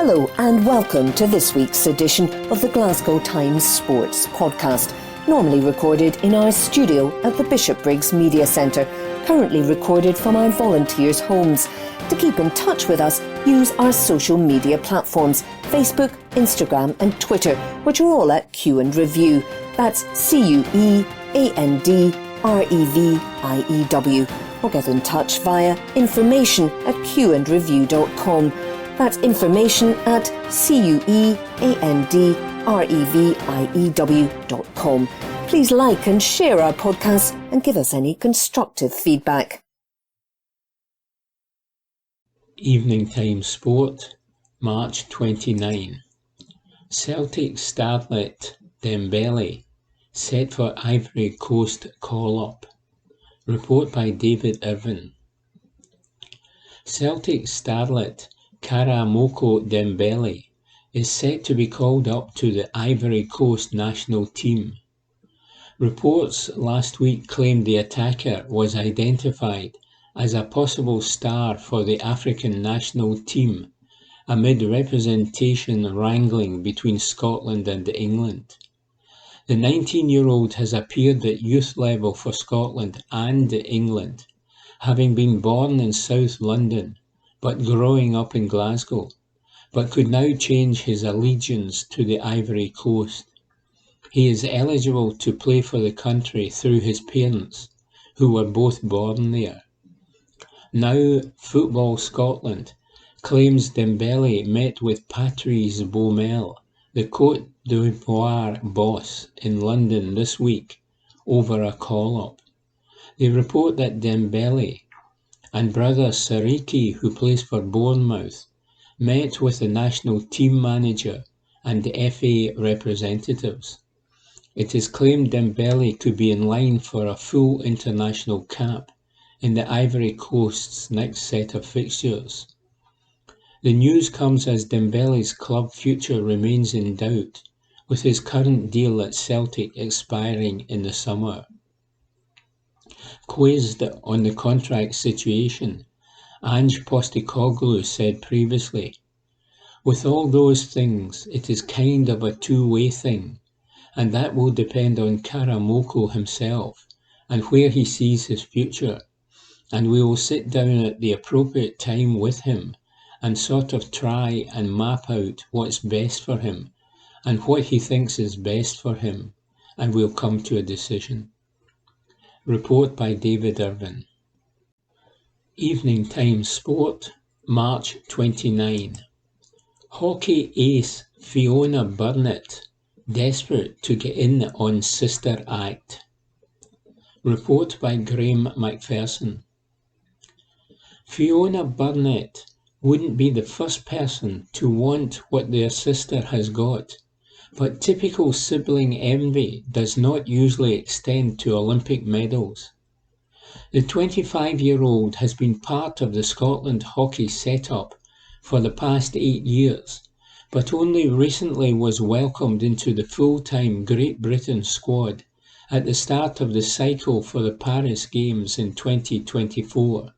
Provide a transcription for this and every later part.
Hello and welcome to this week's edition of the Glasgow Times Sports Podcast, normally recorded in our studio at the Bishopbriggs Media Centre, currently recorded from our volunteers' homes. To keep in touch with us, use our social media platforms, Facebook, Instagram and Twitter, which are all at Q and Review. That's CUEANDREVIEW. Or get in touch via information@qandreview.com. That's information@CUEANDREVIEW.com. Please like and share our podcasts and give us any constructive feedback. Evening Time Sport, March 29. Celtic starlet Dembele set for Ivory Coast call-up. Report by David Irvin. Celtic starlet Karamoko Dembele is set to be called up to the Ivory Coast national team. Reports last week claimed the attacker was identified as a possible star for the African national team amid representation wrangling between Scotland and England. The 19-year-old has appeared at youth level for Scotland and England, having been born in South London but growing up in Glasgow, but could now change his allegiance to the Ivory Coast. He is eligible to play for the country through his parents, who were both born there. Now, Football Scotland claims Dembele met with Patrice Baumel, the Côte d'Ivoire boss, in London this week over a call-up. They report that Dembele and brother Sariki, who plays for Bournemouth, met with the national team manager and the FA representatives. It is claimed Dembele could be in line for a full international cap in the Ivory Coast's next set of fixtures. The news comes as Dembele's club future remains in doubt, with his current deal at Celtic expiring in the summer. Quizzed on the contract situation, Ange Postecoglou said previously, "With all those things, it is kind of a two-way thing, and that will depend on Karamoko himself and where he sees his future, and we will sit down at the appropriate time with him and sort of try and map out what's best for him and what he thinks is best for him, and we'll come to a decision." Report by David Irvin. Evening Time Sport, March 29. Hockey ace Fiona Burnett desperate to get in on Sister Act. Report by Graham McPherson. Fiona Burnett wouldn't be the first person to want what their sister has got, but typical sibling envy does not usually extend to Olympic medals. The 25-year-old has been part of the Scotland hockey setup for the past 8 years, but only recently was welcomed into the full-time Great Britain squad at the start of the cycle for the Paris Games in 2024.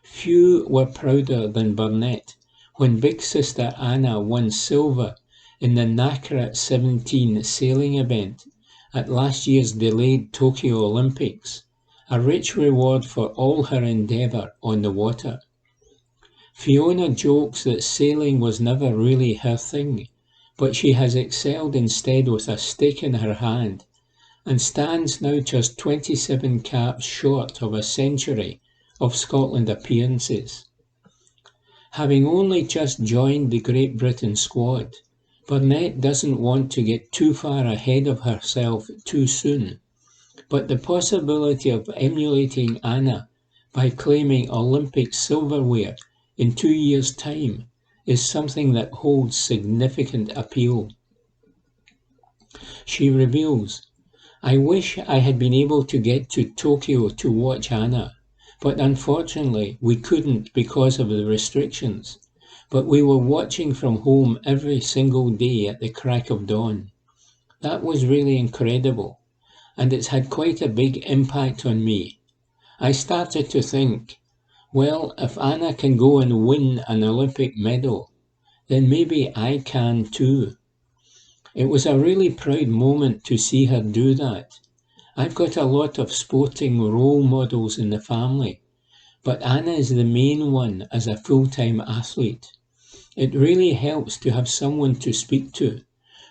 Few were prouder than Burnett when big sister Anna won silver in the NACRA 17 sailing event at last year's delayed Tokyo Olympics, a rich reward for all her endeavour on the water. Fiona jokes that sailing was never really her thing, but she has excelled instead with a stick in her hand and stands now just 27 caps short of a century of Scotland appearances. Having only just joined the Great Britain squad, Burnett doesn't want to get too far ahead of herself too soon, but the possibility of emulating Anna by claiming Olympic silverware in 2 years' time is something that holds significant appeal. She reveals, "I wish I had been able to get to Tokyo to watch Anna, but unfortunately we couldn't because of the restrictions. But we were watching from home every single day at the crack of dawn. That was really incredible, and it's had quite a big impact on me. I started to think, well, if Anna can go and win an Olympic medal, then maybe I can too. It was a really proud moment to see her do that. I've got a lot of sporting role models in the family, but Anna is the main one as a full-time athlete. It really helps to have someone to speak to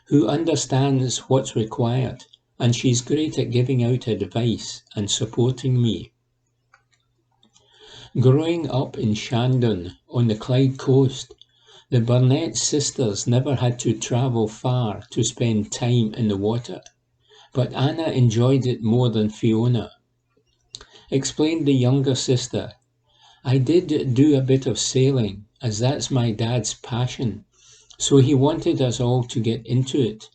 who understands what's required, and she's great at giving out advice and supporting me. Growing up in Shandon on the Clyde coast, the Burnett sisters never had to travel far to spend time in the water, but Anna enjoyed it more than Fiona. Explained the younger sister, I did do a bit of sailing, as that's my dad's passion, so he wanted us all to get into it.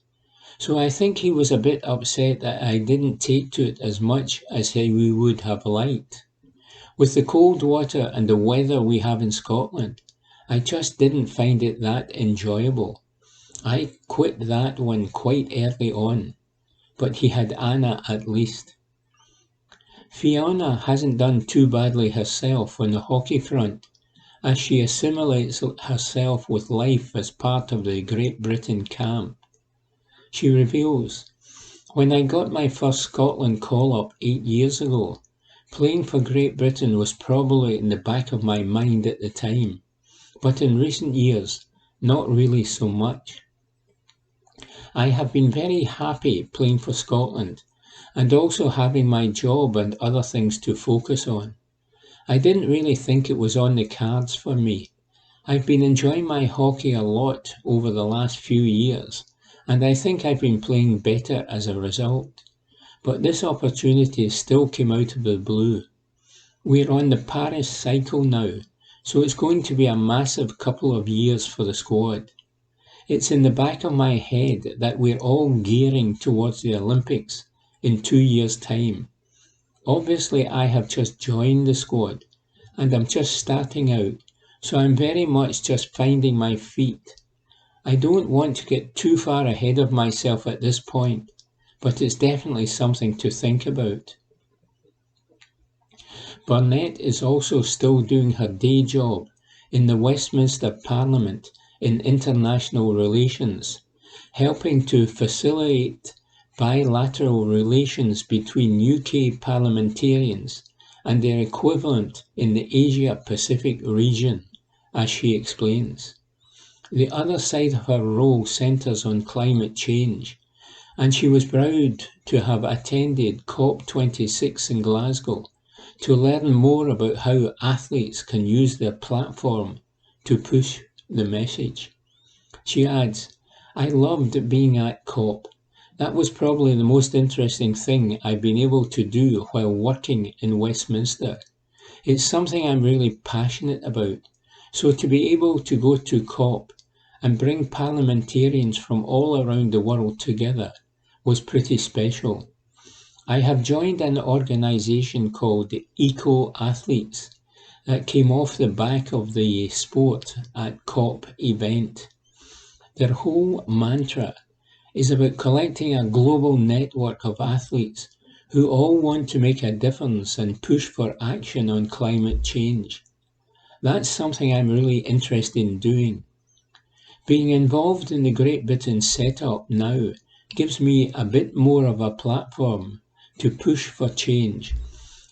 So I think he was a bit upset that I didn't take to it as much as we would have liked. With the cold water and the weather we have in Scotland, I just didn't find it that enjoyable. I quit that one quite early on, but he had Anna at least. Fiona hasn't done too badly herself on the hockey front, as she assimilates herself with life as part of the Great Britain camp. She reveals, when I got my first Scotland call-up 8 years ago, playing for Great Britain was probably in the back of my mind at the time, but in recent years, not really so much. I have been very happy playing for Scotland and also having my job and other things to focus on. I didn't really think it was on the cards for me. I've been enjoying my hockey a lot over the last few years, and I think I've been playing better as a result. But this opportunity still came out of the blue. We're on the Paris cycle now, so it's going to be a massive couple of years for the squad. It's in the back of my head that we're all gearing towards the Olympics in 2 years' time. Obviously, I have just joined the squad, and I'm just starting out, so I'm very much just finding my feet. I don't want to get too far ahead of myself at this point, but it's definitely something to think about. Burnett is also still doing her day job in the Westminster Parliament in international relations, helping to facilitate bilateral relations between UK parliamentarians and their equivalent in the Asia-Pacific region, as she explains. The other side of her role centres on climate change, and she was proud to have attended COP26 in Glasgow to learn more about how athletes can use their platform to push the message. She adds, I loved being at COP. That was probably the most interesting thing I've been able to do while working in Westminster. It's something I'm really passionate about. So to be able to go to COP and bring parliamentarians from all around the world together was pretty special. I have joined an organisation called Eco Athletes that came off the back of the sport at COP event. Their whole mantra is about collecting a global network of athletes who all want to make a difference and push for action on climate change. That's something I'm really interested in doing. Being involved in the Great Britain setup now gives me a bit more of a platform to push for change,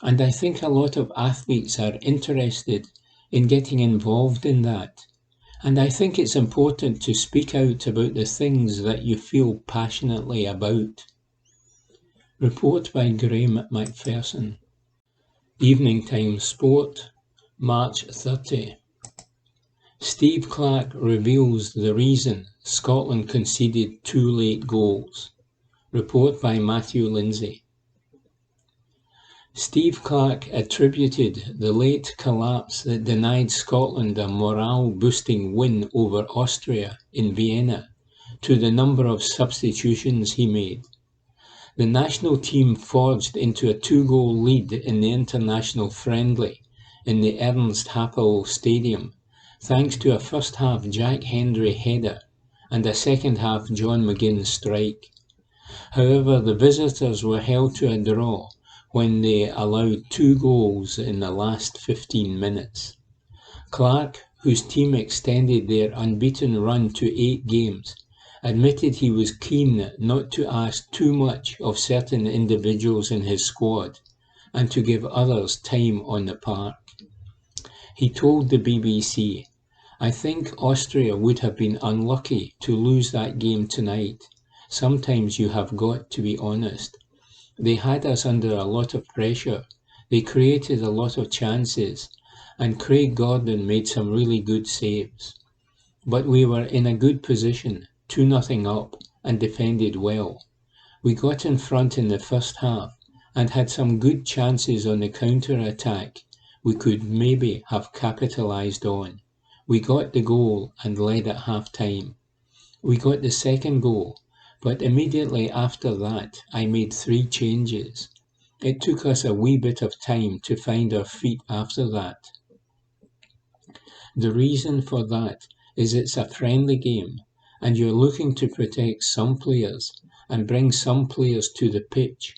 and I think a lot of athletes are interested in getting involved in that. And I think it's important to speak out about the things that you feel passionately about. Report by Graham McPherson. Evening Time Sport, March 30. Steve Clarke reveals the reason Scotland conceded 2 late goals. Report by Matthew Lindsay. Steve Clarke attributed the late collapse that denied Scotland a morale-boosting win over Austria in Vienna to the number of substitutions he made. The national team forged into a 2-goal lead in the international friendly in the Ernst Happel Stadium, thanks to a first-half Jack Hendry header and a second-half John McGinn strike. However, the visitors were held to a draw when they allowed 2 goals in the last 15 minutes. Clarke, whose team extended their unbeaten run to 8 games, admitted he was keen not to ask too much of certain individuals in his squad and to give others time on the park. He told the BBC, "I think Austria would have been unlucky to lose that game tonight. Sometimes you have got to be honest. They had us under a lot of pressure. They created a lot of chances, and Craig Gordon made some really good saves. But we were in a good position, 2-0 up, and defended well. We got in front in the first half and had some good chances on the counter-attack we could maybe have capitalised on. We got the goal and led at half-time. We got the second goal, but immediately after that I made 3 changes. It took us a wee bit of time to find our feet after that. The reason for that is it's a friendly game, and you're looking to protect some players and bring some players to the pitch.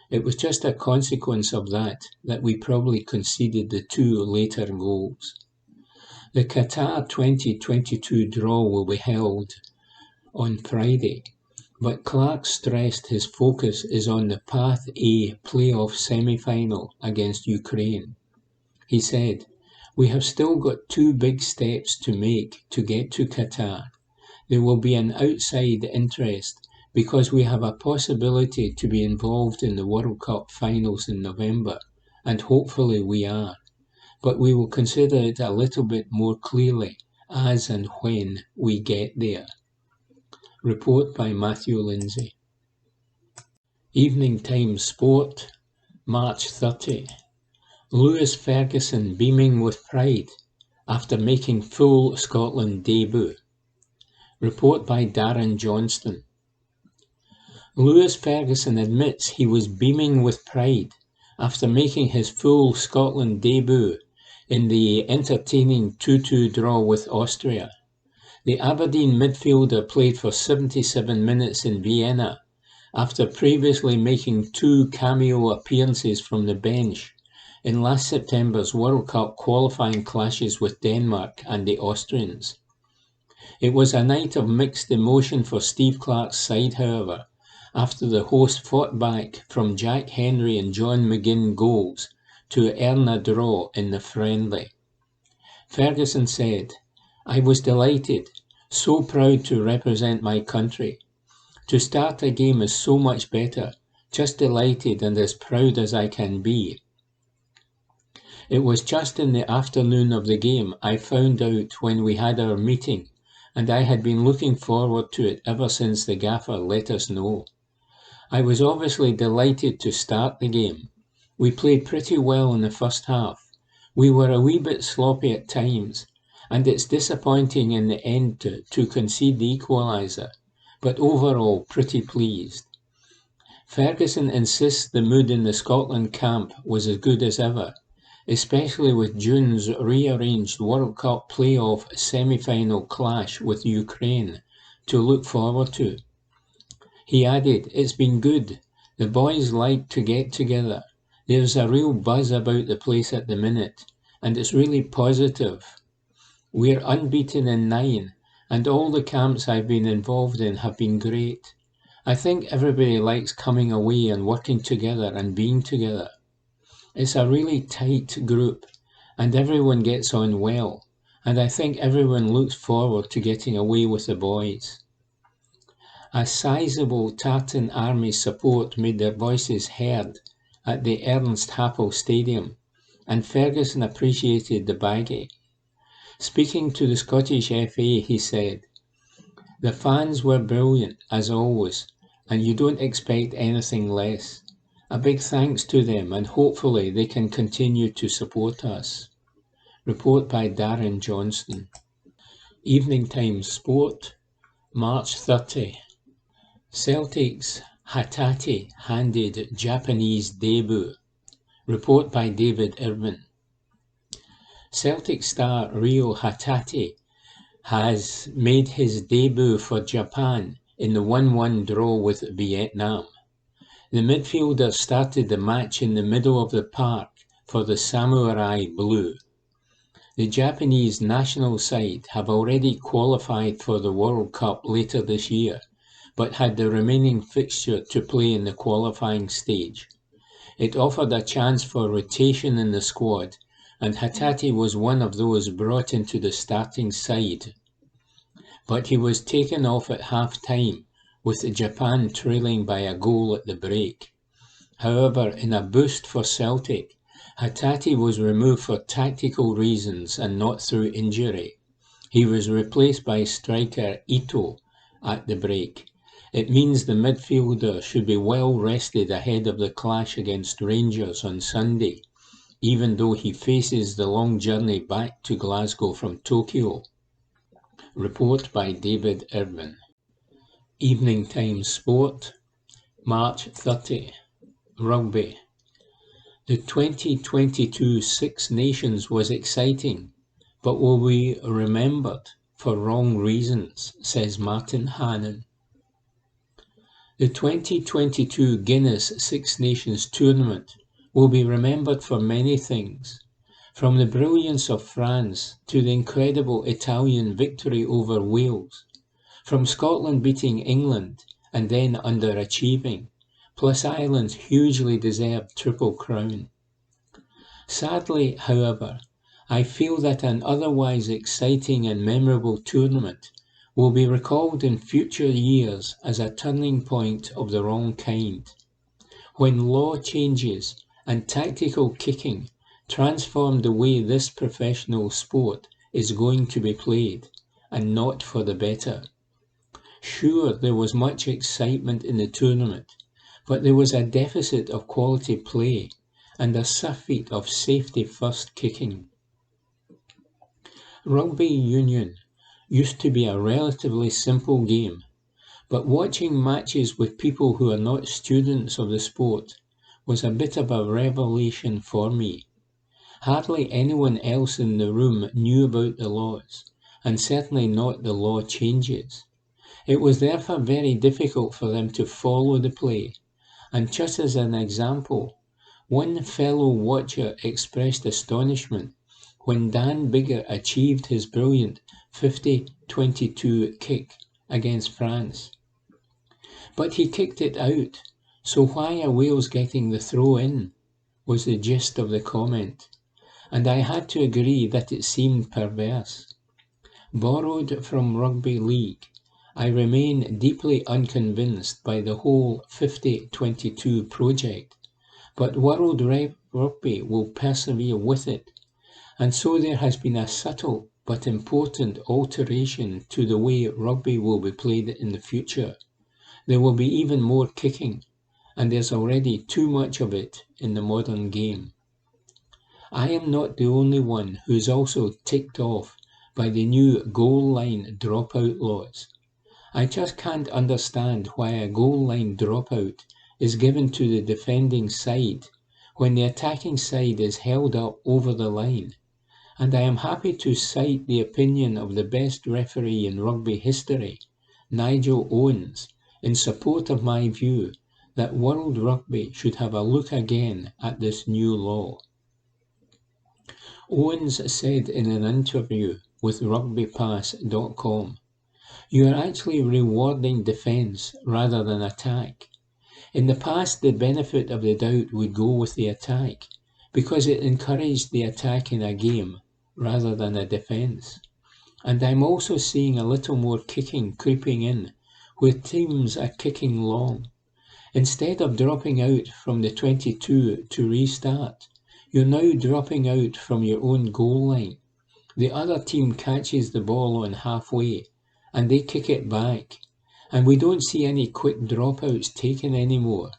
It was just a consequence of that we probably conceded the 2 later goals. The Qatar 2022 draw will be held on Friday, but Clark stressed his focus is on the Path A playoff semi-final against Ukraine. He said, "We have still got 2 big steps to make to get to Qatar. There will be an outside interest because we have a possibility to be involved in the World Cup finals in November, and hopefully we are. But we will consider it a little bit more clearly as and when we get there." Report by Matthew Lindsay. Evening Times Sport, March 30. Lewis Ferguson beaming with pride after making full Scotland debut. Report by Darren Johnston. Lewis Ferguson admits he was beaming with pride after making his full Scotland debut in the entertaining 2-2 draw with Austria. The Aberdeen midfielder played for 77 minutes in Vienna after previously making 2 cameo appearances from the bench in last September's World Cup qualifying clashes with Denmark and the Austrians. It was a night of mixed emotion for Steve Clarke's side, however, after the host fought back from Jack Henry and John McGinn goals to earn a draw in the friendly. Ferguson said, "I was delighted, so proud to represent my country. To start a game is so much better, just delighted and as proud as I can be. It was just in the afternoon of the game I found out when we had our meeting, and I had been looking forward to it ever since the gaffer let us know. I was obviously delighted to start the game. We played pretty well in the first half. We were a wee bit sloppy at times, and it's disappointing in the end to concede the equaliser, but overall pretty pleased." Ferguson insists the mood in the Scotland camp was as good as ever, especially with June's rearranged World Cup playoff semi-final clash with Ukraine to look forward to. He added, "It's been good. The boys like to get together. There's a real buzz about the place at the minute, and it's really positive. We're unbeaten in 9, and all the camps I've been involved in have been great. I think everybody likes coming away and working together and being together. It's a really tight group, and everyone gets on well, and I think everyone looks forward to getting away with the boys." A sizable Tartan Army support made their voices heard at the Ernst Happel Stadium, and Ferguson appreciated the baggy. Speaking to the Scottish FA, he said, "The fans were brilliant, as always, and you don't expect anything less. A big thanks to them, and hopefully they can continue to support us." Report by Darren Johnston. Evening Times Sport, March 30. Celtic's Hatate handed Japanese debut. Report by David Irvin. Celtic star Ryo Hatate has made his debut for Japan in the 1-1 draw with Vietnam. The midfielder started the match in the middle of the park for the Samurai Blue. The Japanese national side have already qualified for the World Cup later this year, but had the remaining fixture to play in the qualifying stage. It offered a chance for rotation in the squad, and Hatate was one of those brought into the starting side. But he was taken off at half-time, with Japan trailing by a goal at the break. However, in a boost for Celtic, Hatate was removed for tactical reasons and not through injury. He was replaced by striker Ito at the break. It means the midfielder should be well rested ahead of the clash against Rangers on Sunday, even though he faces the long journey back to Glasgow from Tokyo. Report by David Irvin. Evening Time Sport, March 30. Rugby. The 2022 Six Nations was exciting, but will be remembered for wrong reasons, says Martin Hannon. The 2022 Guinness Six Nations tournament will be remembered for many things, from the brilliance of France to the incredible Italian victory over Wales, from Scotland beating England and then underachieving, plus Ireland's hugely deserved Triple Crown. Sadly, however, I feel that an otherwise exciting and memorable tournament will be recalled in future years as a turning point of the wrong kind, when law changes and tactical kicking transform the way this professional sport is going to be played, and not for the better. Sure, there was much excitement in the tournament, but there was a deficit of quality play and a surfeit of safety-first kicking. Rugby union used to be a relatively simple game, but watching matches with people who are not students of the sport was a bit of a revelation for me. Hardly anyone else in the room knew about the laws, and certainly not the law changes. It was therefore very difficult for them to follow the play, and just as an example, one fellow watcher expressed astonishment when Dan Biggar achieved his brilliant 50-22 kick against France. But he kicked it out, so why are Wales getting the throw in? Was the gist of the comment, and I had to agree that it seemed perverse. Borrowed from rugby league, I remain deeply unconvinced by the whole 50-22 project, but World Rugby will persevere with it, and so there has been a subtle but important alteration to the way rugby will be played in the future. There will be even more kicking, and there's already too much of it in the modern game. I am not the only one who is also ticked off by the new goal line dropout laws. I just can't understand why a goal line dropout is given to the defending side when the attacking side is held up over the line, and I am happy to cite the opinion of the best referee in rugby history, Nigel Owens, in support of my view that World Rugby should have a look again at this new law. Owens said in an interview with rugbypass.com, "You are actually rewarding defence rather than attack. In the past, the benefit of the doubt would go with the attack, because it encouraged the attack in a game rather than a defence. And I'm also seeing a little more kicking creeping in, where teams are kicking long. Instead of dropping out from the 22 to restart, you're now dropping out from your own goal line. The other team catches the ball on halfway, and they kick it back, and we don't see any quick dropouts taken anymore.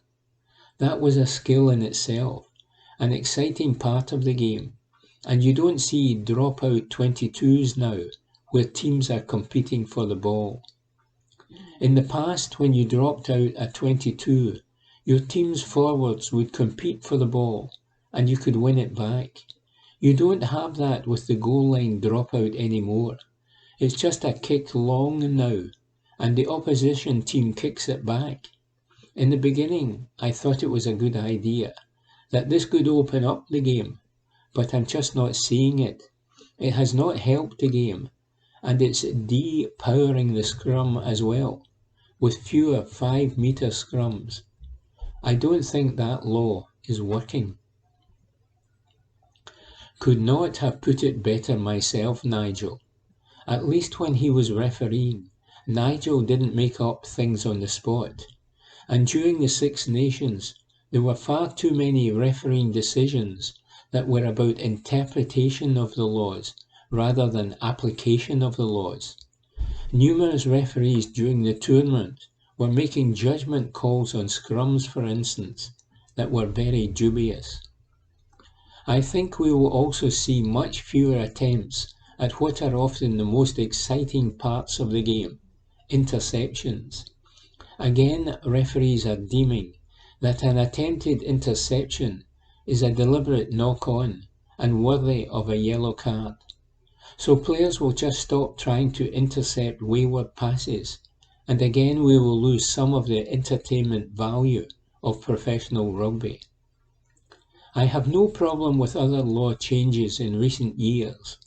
That was a skill in itself, an exciting part of the game, and you don't see dropout 22s now, where teams are competing for the ball. In the past, when you dropped out a 22, your team's forwards would compete for the ball, and you could win it back. You don't have that with the goal line dropout anymore. It's just a kick long now, and the opposition team kicks it back. In the beginning, I thought it was a good idea, that this could open up the game, but I'm just not seeing it. It has not helped the game, and it's de-powering the scrum as well, with fewer 5-metre scrums. I don't think that law is working. Could not have put it better myself, Nigel. At least when he was refereeing, Nigel didn't make up things on the spot. And during the Six Nations, there were far too many refereeing decisions that were about interpretation of the laws rather than application of the laws. Numerous referees during the tournament were making judgment calls on scrums, for instance, that were very dubious. I think we will also see much fewer attempts at what are often the most exciting parts of the game, interceptions. Again, referees are deeming that an attempted interception is a deliberate knock-on and worthy of a yellow card. So players will just stop trying to intercept wayward passes, and again we will lose some of the entertainment value of professional rugby. I have no problem with other law changes in recent years,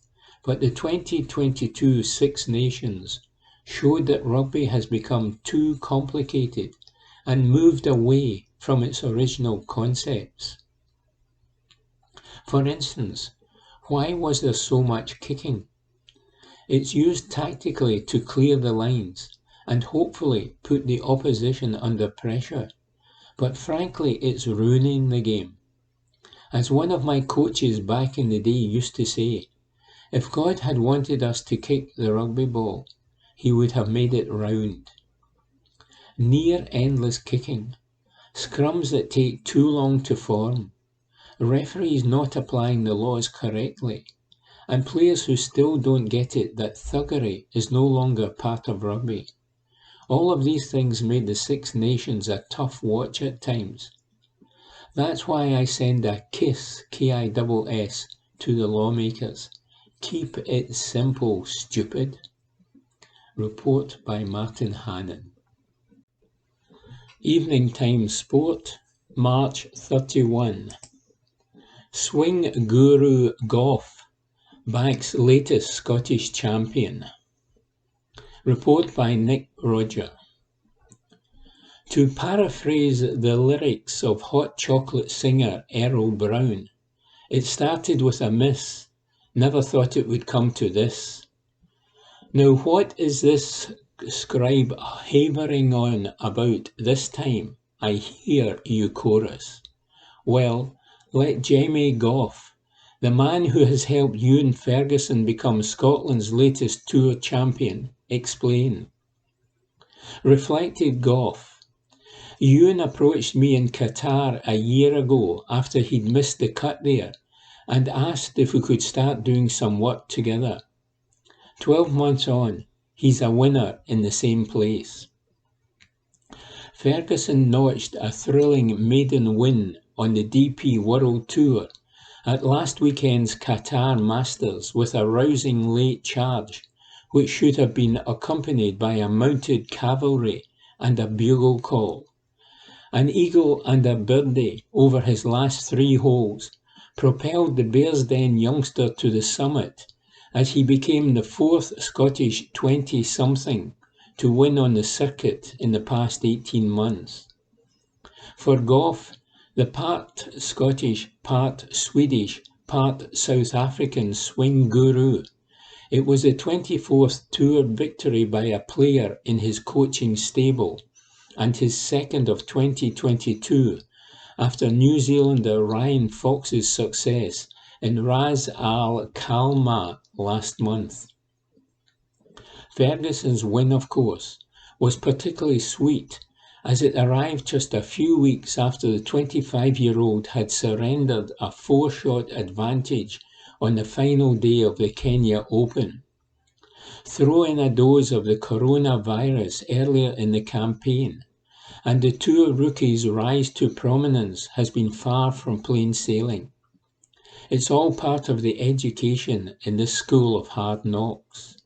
but the 2022 Six Nations showed that rugby has become too complicated and moved away from its original concepts. For instance, why was there so much kicking? It's used tactically to clear the lines and hopefully put the opposition under pressure, but frankly it's ruining the game. As one of my coaches back in the day used to say, if God had wanted us to kick the rugby ball, he would have made it round. Near endless kicking, scrums that take too long to form, referees not applying the laws correctly, and players who still don't get it that thuggery is no longer part of rugby. All of these things made the Six Nations a tough watch at times. That's why I send a KISS, K-I-S-S, to the lawmakers. Keep it simple, stupid. Report by Martin Hannon. Evening Time Sport, March 31. Swing guru Goff backs latest Scottish champion. Report by Nick Roger. To paraphrase the lyrics of hot chocolate singer Errol Brown, it started with a miss, never thought it would come to this. Now what is this scribe havering on about this time? I hear you chorus. Well, let Jamie Goff, the man who has helped Ewan Ferguson become Scotland's latest tour champion, explain. Reflected Goff. Ewan approached me in Qatar a year ago after he'd missed the cut there and asked if we could start doing some work together. 12 months on, he's a winner in the same place. Ferguson notched a thrilling maiden win on the DP World Tour at last weekend's Qatar Masters with a rousing late charge, which should have been accompanied by a mounted cavalry and a bugle call. An eagle and a birdie over his last 3 holes propelled the Bearsden youngster to the summit as he became the 4th Scottish 20-something to win on the circuit in the past 18 months. For Goff, the part Scottish, part Swedish, part South African swing guru, it was the 24th Tour victory by a player in his coaching stable and his second of 2022 after New Zealander Ryan Fox's success in Ras Al Khaimah last month. Ferguson's win, of course, was particularly sweet as it arrived just a few weeks after the 25-year-old had surrendered a 4-shot advantage on the final day of the Kenya Open. Throw in a dose of the coronavirus earlier in the campaign, and the Tour rookie's rise to prominence has been far from plain sailing. It's all part of the education in this school of hard knocks.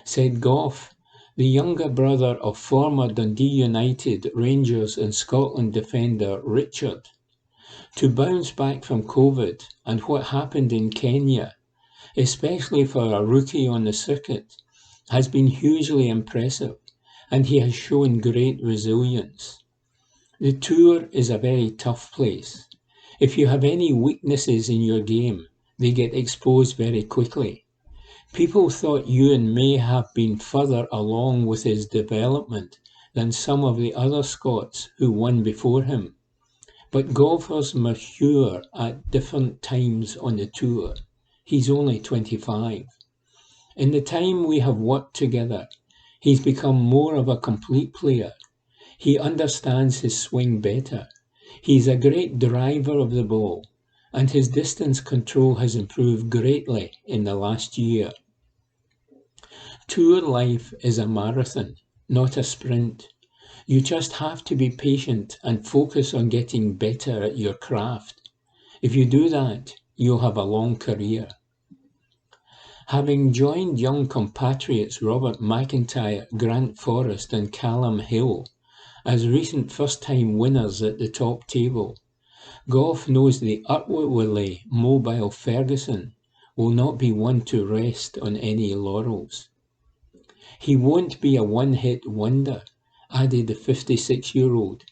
Said Goff, the younger brother of former Dundee United, Rangers and Scotland defender Richard. To bounce back from COVID and what happened in Kenya, especially for a rookie on the circuit, has been hugely impressive, and he has shown great resilience. The Tour is a very tough place. If you have any weaknesses in your game, they get exposed very quickly. People thought Ewan may have been further along with his development than some of the other Scots who won before him. But golfers mature at different times on the Tour. He's only 25. In the time we have worked together, he's become more of a complete player. He understands his swing better. He's a great driver of the ball, and his distance control has improved greatly in the last year. Tour life is a marathon, not a sprint. You just have to be patient and focus on getting better at your craft. If you do that, you'll have a long career. Having joined young compatriots Robert McIntyre, Grant Forrest and Callum Hill as recent first-time winners at the top table, golf knows the upwardly mobile Ferguson will not be one to rest on any laurels. He won't be a one-hit wonder, added the 56-year-old,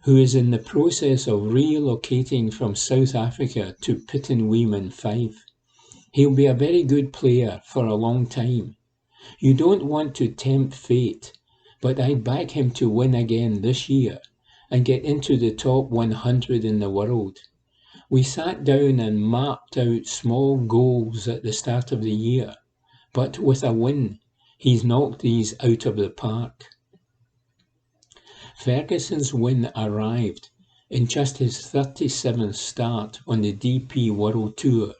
who is in the process of relocating from South Africa to Pittenweem in Fife. He'll be a very good player for a long time. You don't want to tempt fate, but I'd back him to win again this year and get into the top 100 in the world. We sat down and mapped out small goals at the start of the year, but with a win, he's knocked these out of the park. Ferguson's win arrived in just his 37th start on the DP World Tour.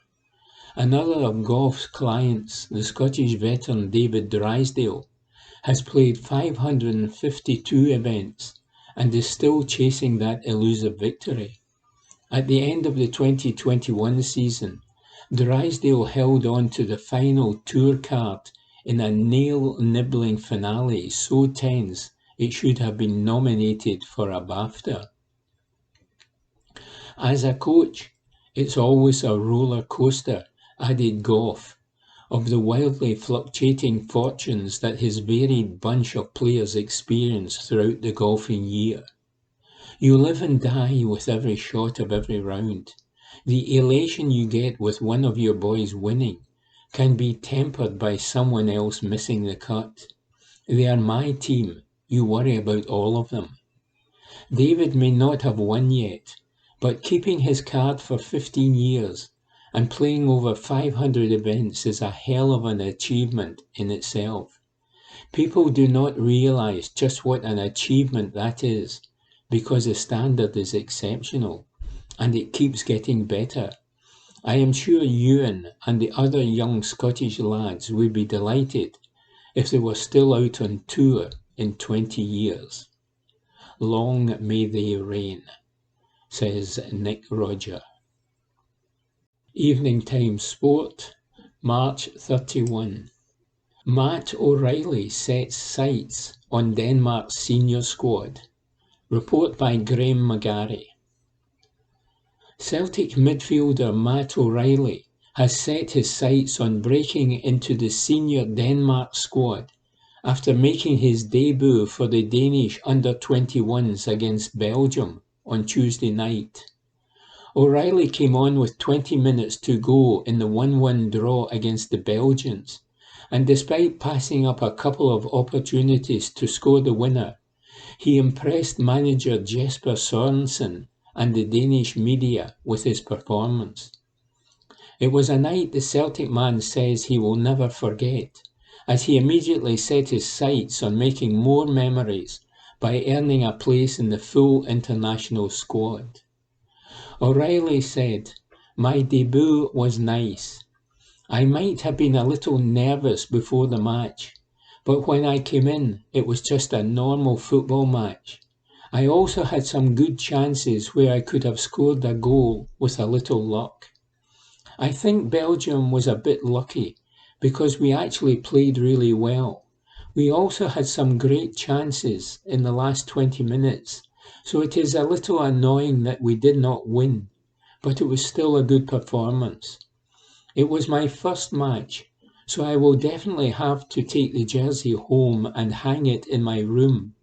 Another of golf's clients, the Scottish veteran David Drysdale, has played 552 events and is still chasing that elusive victory. At the end of the 2021 season, Drysdale held on to the final Tour card in a nail-nibbling finale so tense it should have been nominated for a BAFTA. As a coach, it's always a roller coaster, added Goff, of the wildly fluctuating fortunes that his varied bunch of players experience throughout the golfing year. You live and die with every shot of every round. The elation you get with one of your boys winning can be tempered by someone else missing the cut. They are my team. You worry about all of them. David may not have won yet, but keeping his card for 15 years and playing over 500 events is a hell of an achievement in itself. People do not realize just what an achievement that is, because the standard is exceptional, and it keeps getting better. I am sure Ewan and the other young Scottish lads would be delighted if they were still out on tour in 20 years. Long may they reign, says Nick Roger. Evening Time Sport, March 31. Matt O'Reilly sets sights on Denmark's senior squad. Report by Graham McGarry. Celtic midfielder Matt O'Reilly has set his sights on breaking into the senior Denmark squad after making his debut for the Danish under-21s against Belgium on Tuesday night. O'Reilly came on with 20 minutes to go in the 1-1 draw against the Belgians, and despite passing up a couple of opportunities to score the winner, he impressed manager Jesper Sørensen and the Danish media with his performance. It was a night the Celtic man says he will never forget, as he immediately set his sights on making more memories by earning a place in the full international squad. O'Reilly said, "My debut was nice. I might have been a little nervous before the match, but when I came in, it was just a normal football match. I also had some good chances where I could have scored a goal with a little luck. I think Belgium was a bit lucky because we actually played really well. We also had some great chances in the last 20 minutes, so it is a little annoying that we did not win, but it was still a good performance. It was my first match, so I will definitely have to take the jersey home and hang it in my room.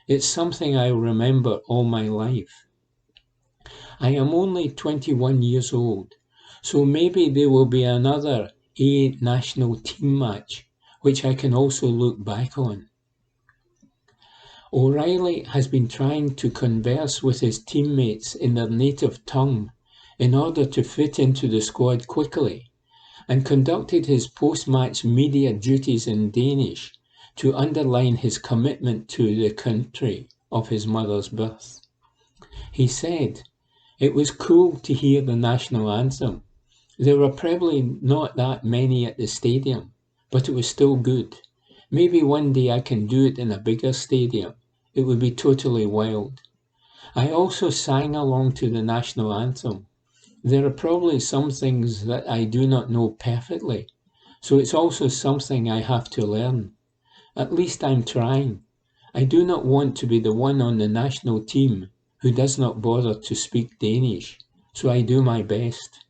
It's something I'll remember all my life. I am only 21 years old, so maybe there will be another A national team match, which I can also look back on. O'Reilly has been trying to converse with his teammates in their native tongue in order to fit into the squad quickly, and conducted his post-match media duties in Danish to underline his commitment to the country of his mother's birth. He said, "It was cool to hear the national anthem. There were probably not that many at the stadium, but it was still good. Maybe one day I can do it in a bigger stadium. It would be totally wild." I also sang along to the national anthem. There are probably some things that I do not know perfectly, so it's also something I have to learn. At least I'm trying. I do not want to be the one on the national team who does not bother to speak Danish, so I do my best.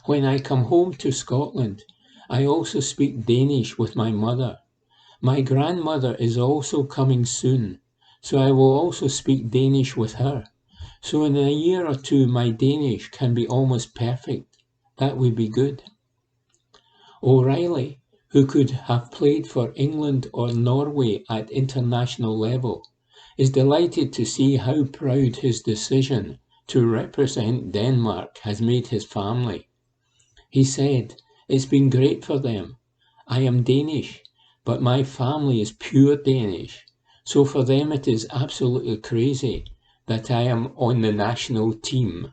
When I come home to Scotland, I also speak Danish with my mother. My grandmother is also coming soon, so I will also speak Danish with her. So in a year or two my Danish can be almost perfect. That would be good. O'Reilly, who could have played for England or Norway at international level, is delighted to see how proud his decision to represent Denmark has made his family. He said, "It's been great for them. I am Danish, but my family is pure Danish, so for them it is absolutely crazy that I am on the national team."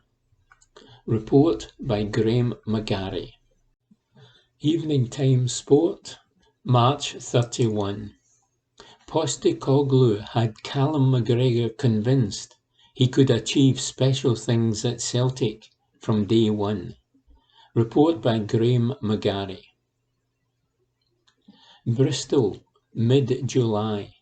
Report by Graham McGarry. Evening Time Sport, March 31. Postecoglou had Callum McGregor convinced he could achieve special things at Celtic from day one. Report by Graham McGarry. Bristol, mid-July.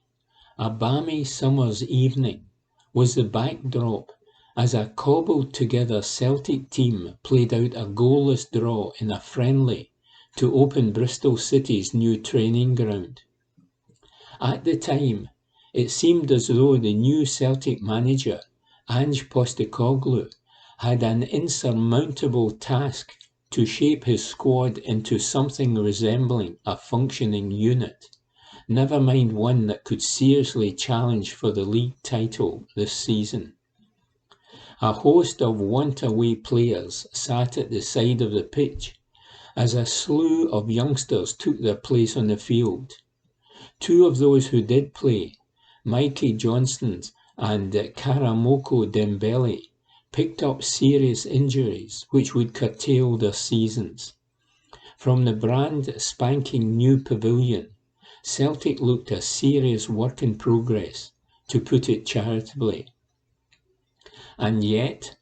A balmy summer's evening was the backdrop as a cobbled-together Celtic team played out a goalless draw in a friendly to open Bristol City's new training ground. At the time, it seemed as though the new Celtic manager, Ange Postecoglou, had an insurmountable task to shape his squad into something resembling a functioning unit, never mind one that could seriously challenge for the league title this season. A host of want-away players sat at the side of the pitch as a slew of youngsters took their place on the field. Two of those who did play, Mikey Johnston and Karamoko Dembele, picked up serious injuries which would curtail their seasons. From the brand spanking new pavilion, Celtic looked a serious work in progress, to put it charitably. And yet,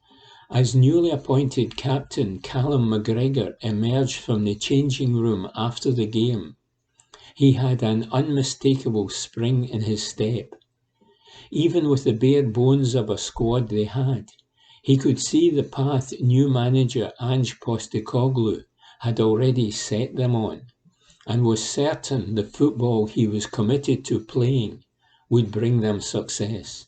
as newly appointed captain Callum McGregor emerged from the changing room after the game, he had an unmistakable spring in his step. Even with the bare bones of a squad they had, he could see the path new manager Ange Postecoglou had already set them on, and was certain the football he was committed to playing would bring them success.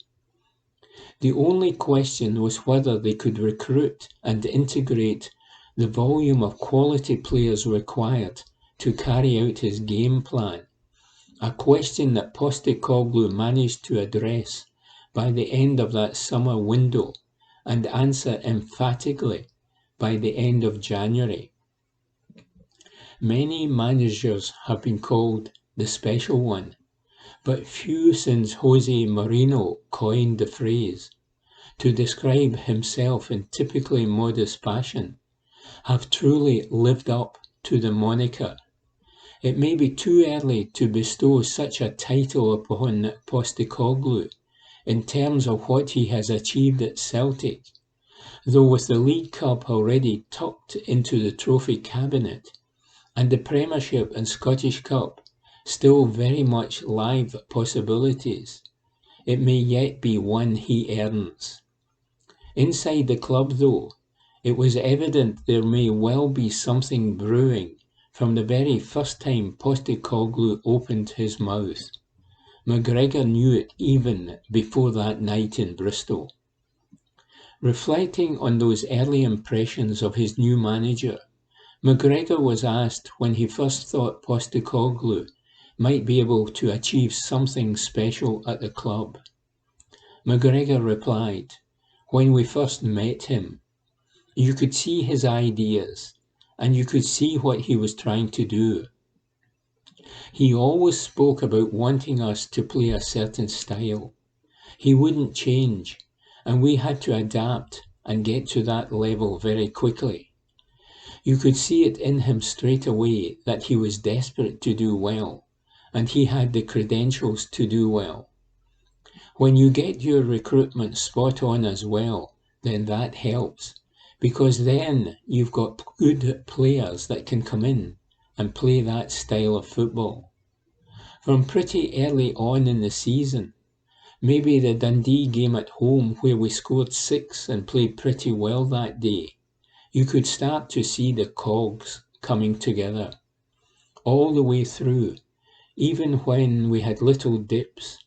The only question was whether they could recruit and integrate the volume of quality players required to carry out his game plan, a question that Postecoglou managed to address by the end of that summer window and answer emphatically by the end of January. Many managers have been called the special one, but few since Jose Mourinho coined the phrase to describe himself in typically modest fashion have truly lived up to the moniker. It may be too early to bestow such a title upon Postecoglou in terms of what he has achieved at Celtic, though with the League Cup already tucked into the trophy cabinet, and the Premiership and Scottish Cup still very much live possibilities, it may yet be one he earns. Inside the club, though, It was evident there may well be something brewing from the very first time Postecoglou opened his mouth. McGregor knew it even before that night in Bristol. Reflecting on those early impressions of his new manager, McGregor was asked when he first thought Postecoglou might be able to achieve something special at the club. McGregor replied, "When we first met him, you could see his ideas, and you could see what he was trying to do. He always spoke about wanting us to play a certain style. He wouldn't change, and we had to adapt and get to that level very quickly. You could see it in him straight away that he was desperate to do well, and he had the credentials to do well. When you get your recruitment spot on as well, then that helps, because then you've got good players that can come in and play that style of football. From pretty early on in the season, maybe the Dundee game at home where we scored 6 and played pretty well that day, you could start to see the cogs coming together. All the way through, even when we had little dips,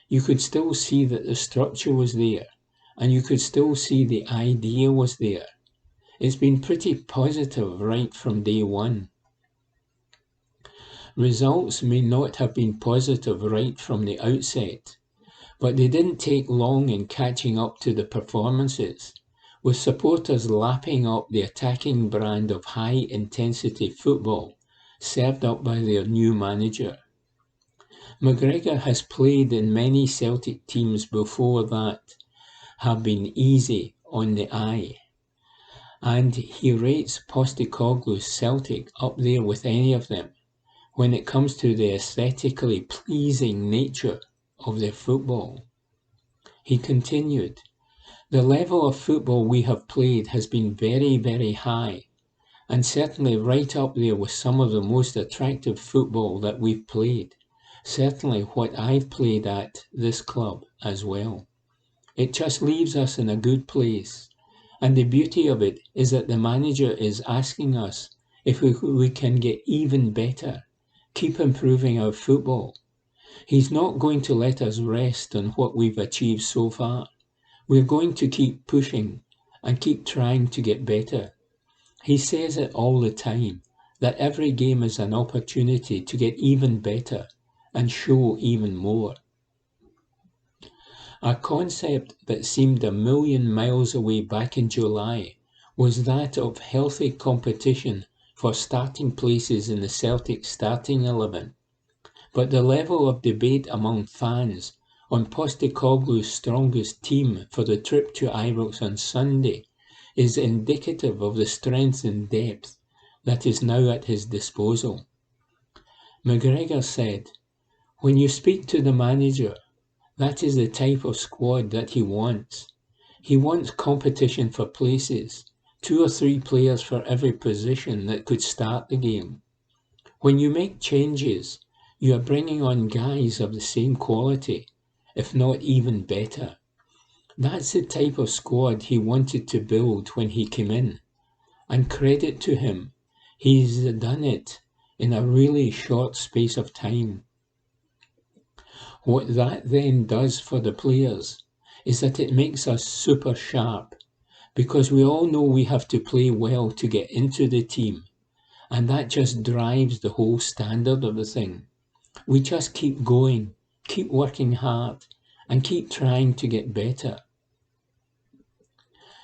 you could still see that the structure was there, and you could still see the idea was there. It's been pretty positive right from day one. Results may not have been positive right from the outset, but they didn't take long in catching up to the performances, with supporters lapping up the attacking brand of high-intensity football served up by their new manager. McGregor has played in many Celtic teams before that have been easy on the eye, and he rates Postecoglou's Celtic up there with any of them when it comes to the aesthetically pleasing nature of their football. He continued, "The level of football we have played has been very, very high, and certainly right up there with some of the most attractive football that we've played. Certainly what I've played at this club as well. It just leaves us in a good place, and the beauty of it is that the manager is asking us if we can get even better, keep improving our football. He's not going to let us rest on what we've achieved so far. We're going to keep pushing and keep trying to get better. He says it all the time, that every game is an opportunity to get even better and show even more." A concept that seemed a million miles away back in July was that of healthy competition for starting places in the Celtic starting 11. But the level of debate among fans on Postecoglou's strongest team for the trip to Ibrox on Sunday is indicative of the strength and depth that is now at his disposal. McGregor said, "When you speak to the manager, that is the type of squad that he wants. He wants competition for places, 2 or 3 players for every position that could start the game. When you make changes, you are bringing on guys of the same quality, if not even better. That's the type of squad he wanted to build when he came in, and credit to him, he's done it in a really short space of time. What that then does for the players is that it makes us super sharp, because we all know we have to play well to get into the team, and that just drives the whole standard of the thing. We just keep going, keep working hard, and keep trying to get better.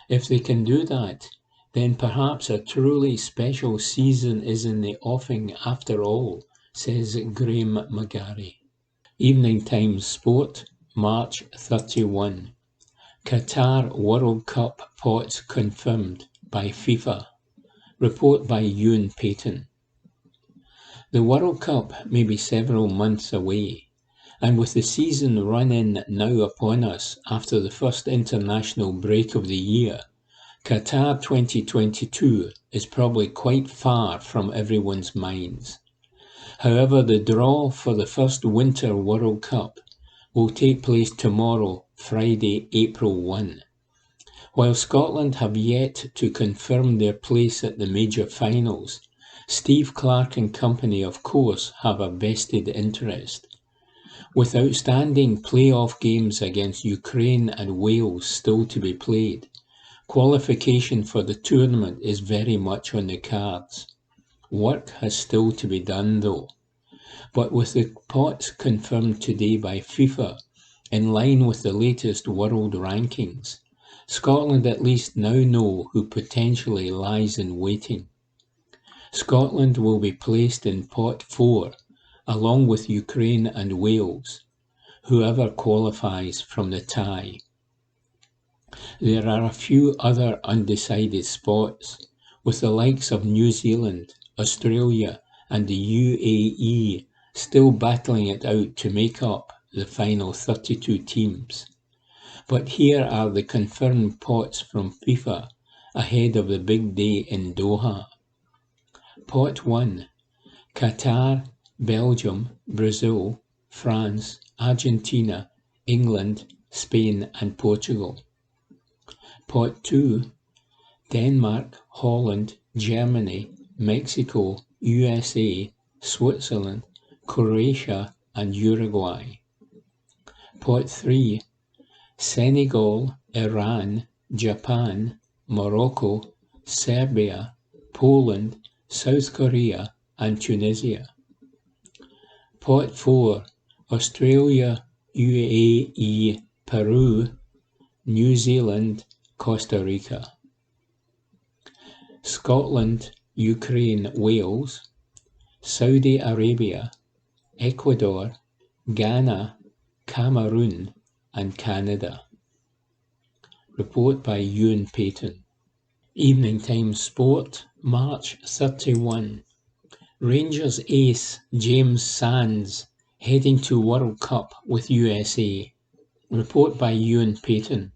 If they can do that, then perhaps a truly special season is in the offing after all," says Graham McGarry. Evening Times Sport, March 31. Qatar World Cup pots confirmed by FIFA. Report by Ewan Payton. The World Cup may be several months away, and with the season run-in now upon us after the first international break of the year, Qatar 2022 is probably quite far from everyone's minds. However, the draw for the first Winter World Cup will take place tomorrow, Friday, April 1, While Scotland have yet to confirm their place at the major finals, Steve Clarke and company of course have a vested interest. With outstanding playoff games against Ukraine and Wales still to be played, qualification for the tournament is very much on the cards. Work has still to be done though. But with the pots confirmed today by FIFA, in line with the latest world rankings, Scotland at least now know who potentially lies in waiting. Scotland will be placed in pot 4, along with Ukraine and Wales, whoever qualifies from the tie. There are a few other undecided spots, with the likes of New Zealand, Australia and the UAE still battling it out to make up the final 32 teams. But here are the confirmed pots from FIFA ahead of the big day in Doha. Pot 1. Qatar, Belgium, Brazil, France, Argentina, England, Spain and Portugal. Pot 2. Denmark, Holland, Germany, Mexico, USA, Switzerland, Croatia and Uruguay. Pot 3. Senegal, Iran, Japan, Morocco, Serbia, Poland, South Korea and Tunisia. Pot 4. Australia, UAE, Peru, New Zealand, Costa Rica. Scotland, Ukraine, Wales, Saudi Arabia, Ecuador, Ghana, Cameroon and Canada. Report by Ewan Payton. Evening Time Sport, March 31. Rangers ace James Sands heading to World Cup with USA. Report by Ewan Payton.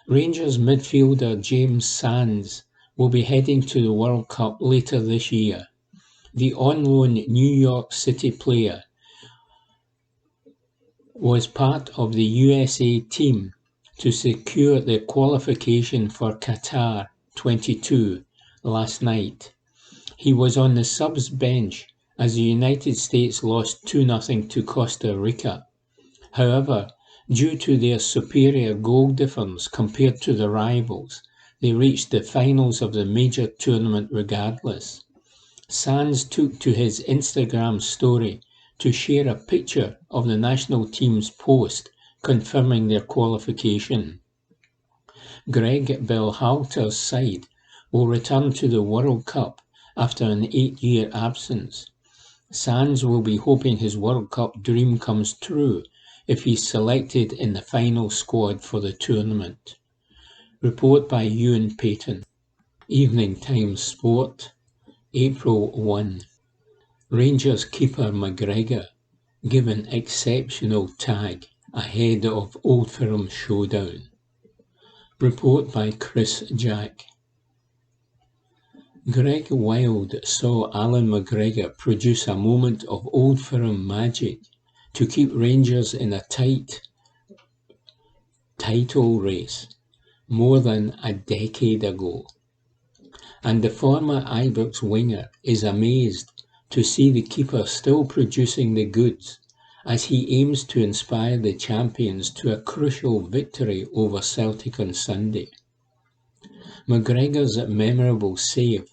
Rangers midfielder James Sands will be heading to the World Cup later this year. The on-loan New York City player was part of the USA team to secure the qualification for Qatar 22 last night. He was on the subs bench as the United States lost 2-0 to Costa Rica. However, due to their superior goal difference compared to the rivals, they reached the finals of the major tournament regardless. Sands took to his Instagram story to share a picture of the national team's post confirming their qualification. Greg Berhalter's side will return to the World Cup after an 8-year absence. Sands will be hoping his World Cup dream comes true if he's selected in the final squad for the tournament. Report by Ewan Payton. Evening Time Sport, April 1. Rangers keeper McGregor given exceptional tag ahead of Old Firm showdown. Report by Chris Jack. Greg Wild saw Alan McGregor produce a moment of Old Firm magic to keep Rangers in a tight title race more than a decade ago. And the former Ibrox winger is amazed to see the keeper still producing the goods as he aims to inspire the champions to a crucial victory over Celtic on Sunday. McGregor's memorable save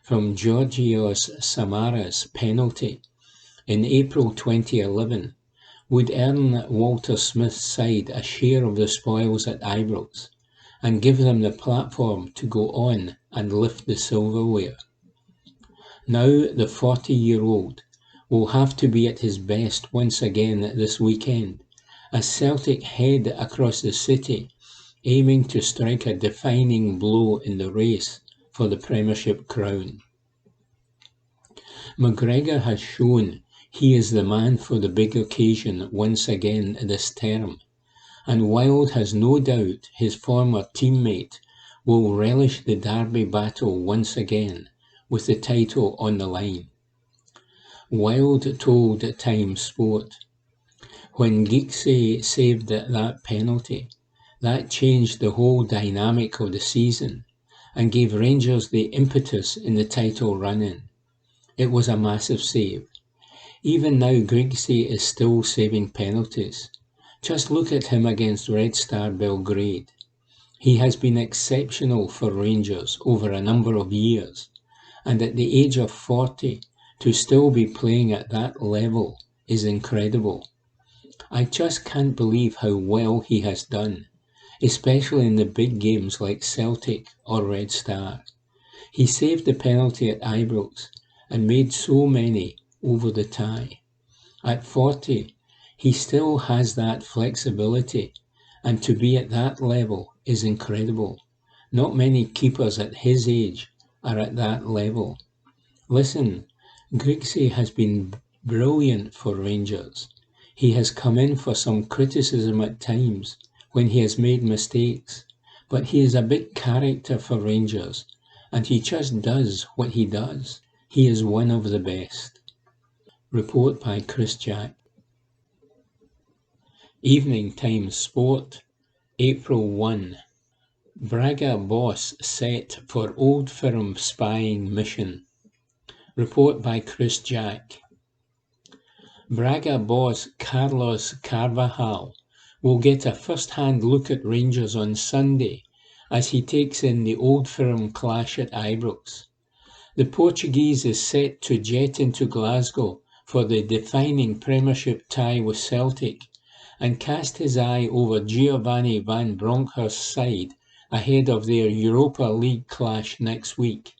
from Georgios Samaras' penalty in April 2011 would earn Walter Smith's side a share of the spoils at Ibrox and give them the platform to go on and lift the silverware. Now the 40-year-old will have to be at his best once again this weekend as Celtic head across the city aiming to strike a defining blow in the race for the Premiership crown. McGregor has shown he is the man for the big occasion once again this term, and Wild has no doubt his former teammate will relish the derby battle once again with the title on the line. Wild told Time Sport, "When Geeksy saved that penalty, That changed the whole dynamic of the season and gave Rangers the impetus in the title run-in. It was a massive save. Even now Grigsby is still saving penalties. Just look at him against Red Star Belgrade. He has been exceptional for Rangers over a number of years, and at the age of 40, to still be playing at that level is incredible. I just can't believe how well he has done, especially in the big games like Celtic or Red Star. He saved the penalty at Ibrox and made so many over the tie. At 40, he still has that flexibility, and to be at that level is incredible. Not many keepers at his age are at that level. Listen, Grigsby has been brilliant for Rangers. He has come in for some criticism at times when he has made mistakes, but he is a big character for Rangers, and he just does what he does. He is one of the best. Report by Chris Jack. Evening Times Sport, April 1. Braga boss set for Old Firm spying mission. Report by Chris Jack. Braga boss Carlos Carvajal will get a first-hand look at Rangers on Sunday as he takes in the Old Firm clash at Ibrox. The Portuguese is set to jet into Glasgow for the defining Premiership tie with Celtic and cast his eye over Giovanni van Bronckhorst's side ahead of their Europa League clash next week.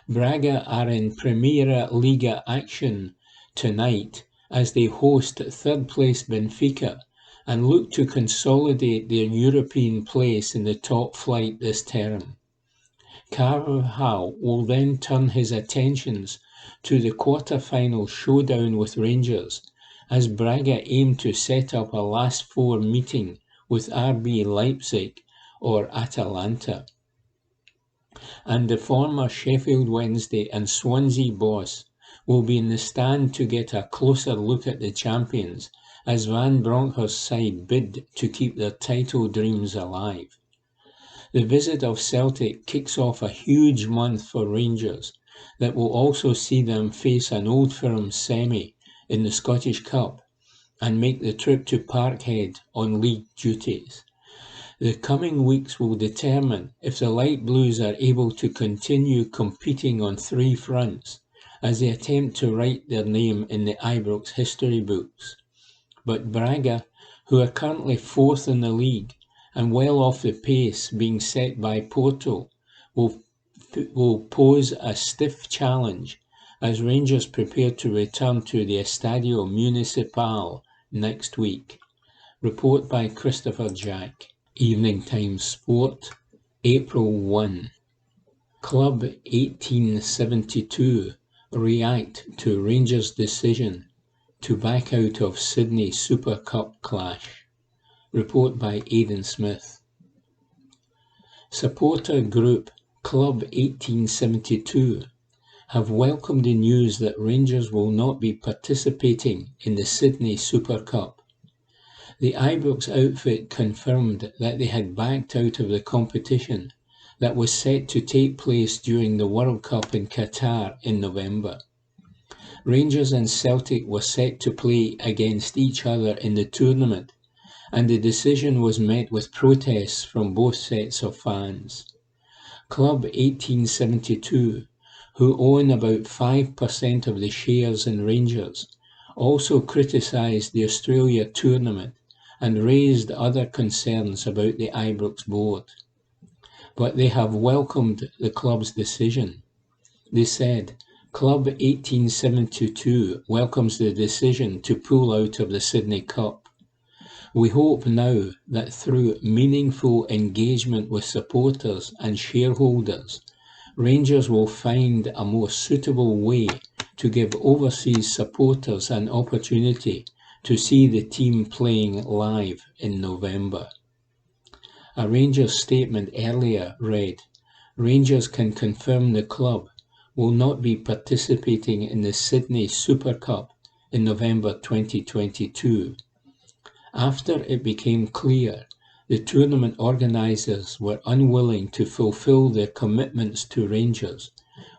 Braga are in Primeira Liga action tonight as they host third-place Benfica and look to consolidate their European place in the top flight this term. Carvajal will then turn his attentions to the quarter-final showdown with Rangers as Braga aim to set up a last-four meeting with RB Leipzig or Atalanta. And the former Sheffield Wednesday and Swansea boss will be in the stand to get a closer look at the champions as Van Bronckhorst's side bid to keep their title dreams alive. The visit of Celtic kicks off a huge month for Rangers that will also see them face an Old Firm semi in the Scottish Cup and make the trip to Parkhead on league duties. The coming weeks will determine if the Light Blues are able to continue competing on three fronts as they attempt to write their name in the Ibrox history books. But Braga, who are currently fourth in the league and well off the pace being set by Porto, will pose a stiff challenge as Rangers prepare to return to the Estadio Municipal next week. Report by Christopher Jack. Evening Times Sport, April 1. Club 1872 react to Rangers' decision to back out of Sydney Super Cup clash. Report by Aidan Smith. Supporter group Club 1872 have welcomed the news that Rangers will not be participating in the Sydney Super Cup. The Ibrox outfit confirmed that they had backed out of the competition that was set to take place during the World Cup in Qatar in November. Rangers and Celtic were set to play against each other in the tournament, and the decision was met with protests from both sets of fans. Club 1872, who own about 5% of the shares in Rangers, also criticised the Australia tournament and raised other concerns about the Ibrox board. But they have welcomed the club's decision. They said, Club 1872 welcomes the decision to pull out of the Sydney Cup. We hope now that through meaningful engagement with supporters and shareholders, Rangers will find a more suitable way to give overseas supporters an opportunity to see the team playing live in November. A Rangers statement earlier read, Rangers can confirm the club will not be participating in the Sydney Super Cup in November 2022. After it became clear the tournament organisers were unwilling to fulfil their commitments to Rangers,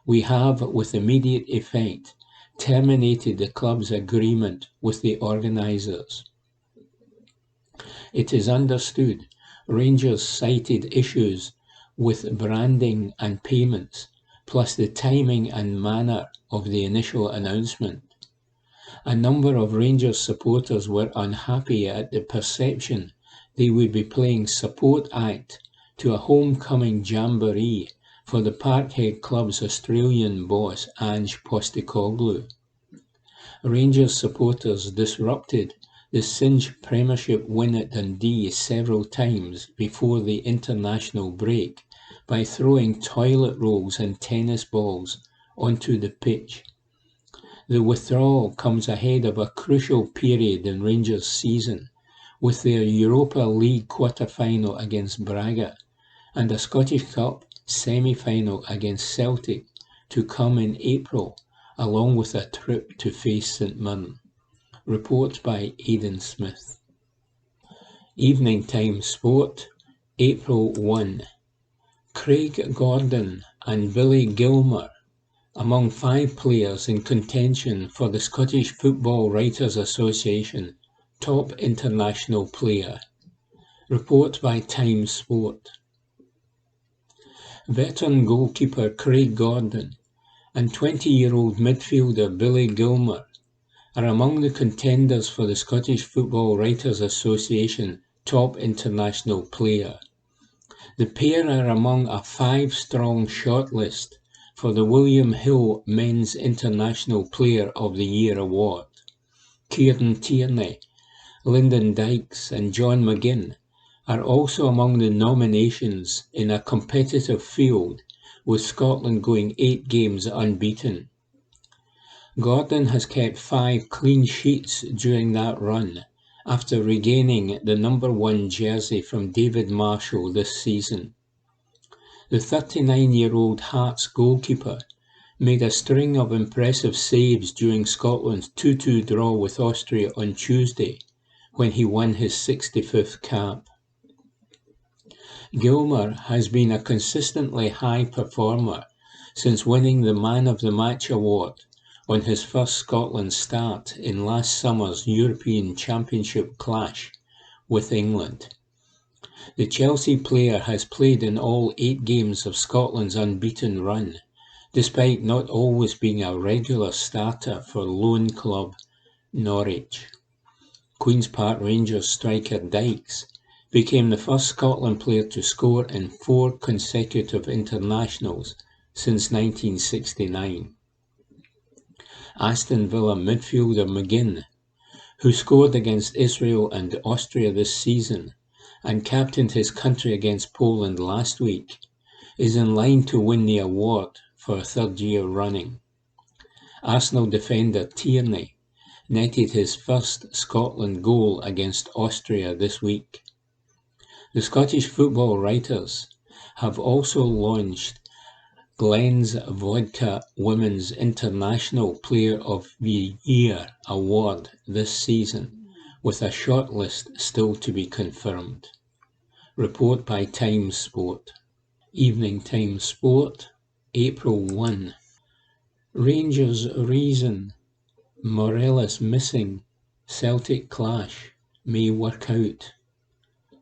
we have, with immediate effect, terminated the club's agreement with the organisers. It is understood Rangers cited issues with branding and payments, plus the timing and manner of the initial announcement. A number of Rangers supporters were unhappy at the perception they would be playing support act to a homecoming jamboree for the Parkhead club's Australian boss Ange Postecoglou. Rangers supporters disrupted the Cinch Premiership win at Dundee several times before the international break by throwing toilet rolls and tennis balls onto the pitch. The withdrawal comes ahead of a crucial period in Rangers' season, with their Europa League quarter-final against Braga and a Scottish Cup semi-final against Celtic to come in April, along with a trip to face St Mirren. Report by Aidan Smith. Evening Time Sport, April 1. Craig Gordon and Billy Gilmour among 5 players in contention for the Scottish Football Writers Association Top International Player. Report by Time Sport. Veteran goalkeeper Craig Gordon and 20-year-old midfielder Billy Gilmour are among the contenders for the Scottish Football Writers Association Top International Player. The pair are among a 5-strong shortlist for the William Hill Men's International Player of the Year award. Kieran Tierney, Lyndon Dykes and John McGinn are also among the nominations in a competitive field, with Scotland going 8 games unbeaten. Gordon has kept 5 clean sheets during that run, after regaining the number 1 jersey from David Marshall this season. The 39-year-old Hearts goalkeeper made a string of impressive saves during Scotland's 2-2 draw with Austria on Tuesday, when he won his 65th cap. Gilmour has been a consistently high performer since winning the Man of the Match award on his first Scotland start in last summer's European Championship clash with England. The Chelsea player has played in all 8 games of Scotland's unbeaten run, despite not always being a regular starter for loan club Norwich. Queen's Park Rangers striker Dykes became the first Scotland player to score in 4 consecutive internationals since 1969. Aston Villa midfielder McGinn, who scored against Israel and Austria this season and captained his country against Poland last week, is in line to win the award for a 3rd year running. Arsenal defender Tierney netted his first Scotland goal against Austria this week. The Scottish Football Writers have also launched Glen's Vodka Women's International Player of the Year award this season, with a shortlist still to be confirmed. Report by Time Sport. Evening Time Sport, April 1. Rangers reason Morelos missing Celtic clash may work out.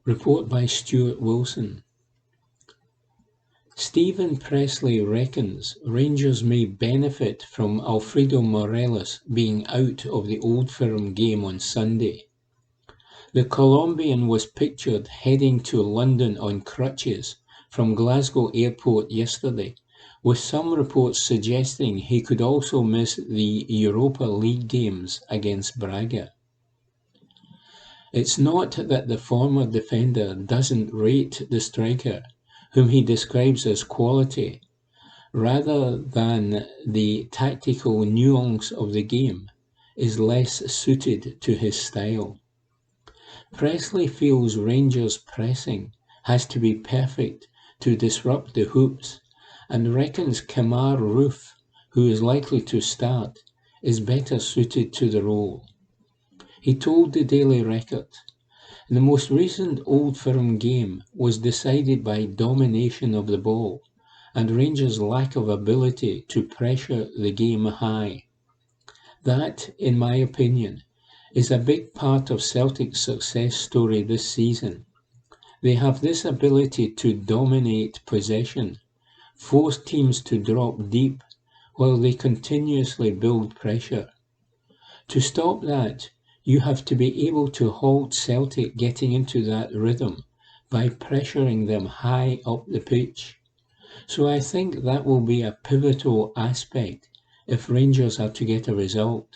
Report by Stuart Wilson. Stephen Pressley reckons Rangers may benefit from Alfredo Morelos being out of the Old Firm game on Sunday. The Colombian was pictured heading to London on crutches from Glasgow Airport yesterday, with some reports suggesting he could also miss the Europa League games against Braga. It's not that the former defender doesn't rate the striker, whom he describes as quality, rather than the tactical nuance of the game is less suited to his style. Pressley feels Rangers' pressing has to be perfect to disrupt the hoops, and reckons Kemar Roofe, who is likely to start, is better suited to the role. He told the Daily Record, The most recent Old Firm game was decided by domination of the ball and Rangers' lack of ability to pressure the game high. That, in my opinion, is a big part of Celtic's success story this season. They have this ability to dominate possession, force teams to drop deep while they continuously build pressure. To stop that, you have to be able to halt Celtic getting into that rhythm by pressuring them high up the pitch. So I think that will be a pivotal aspect if Rangers are to get a result.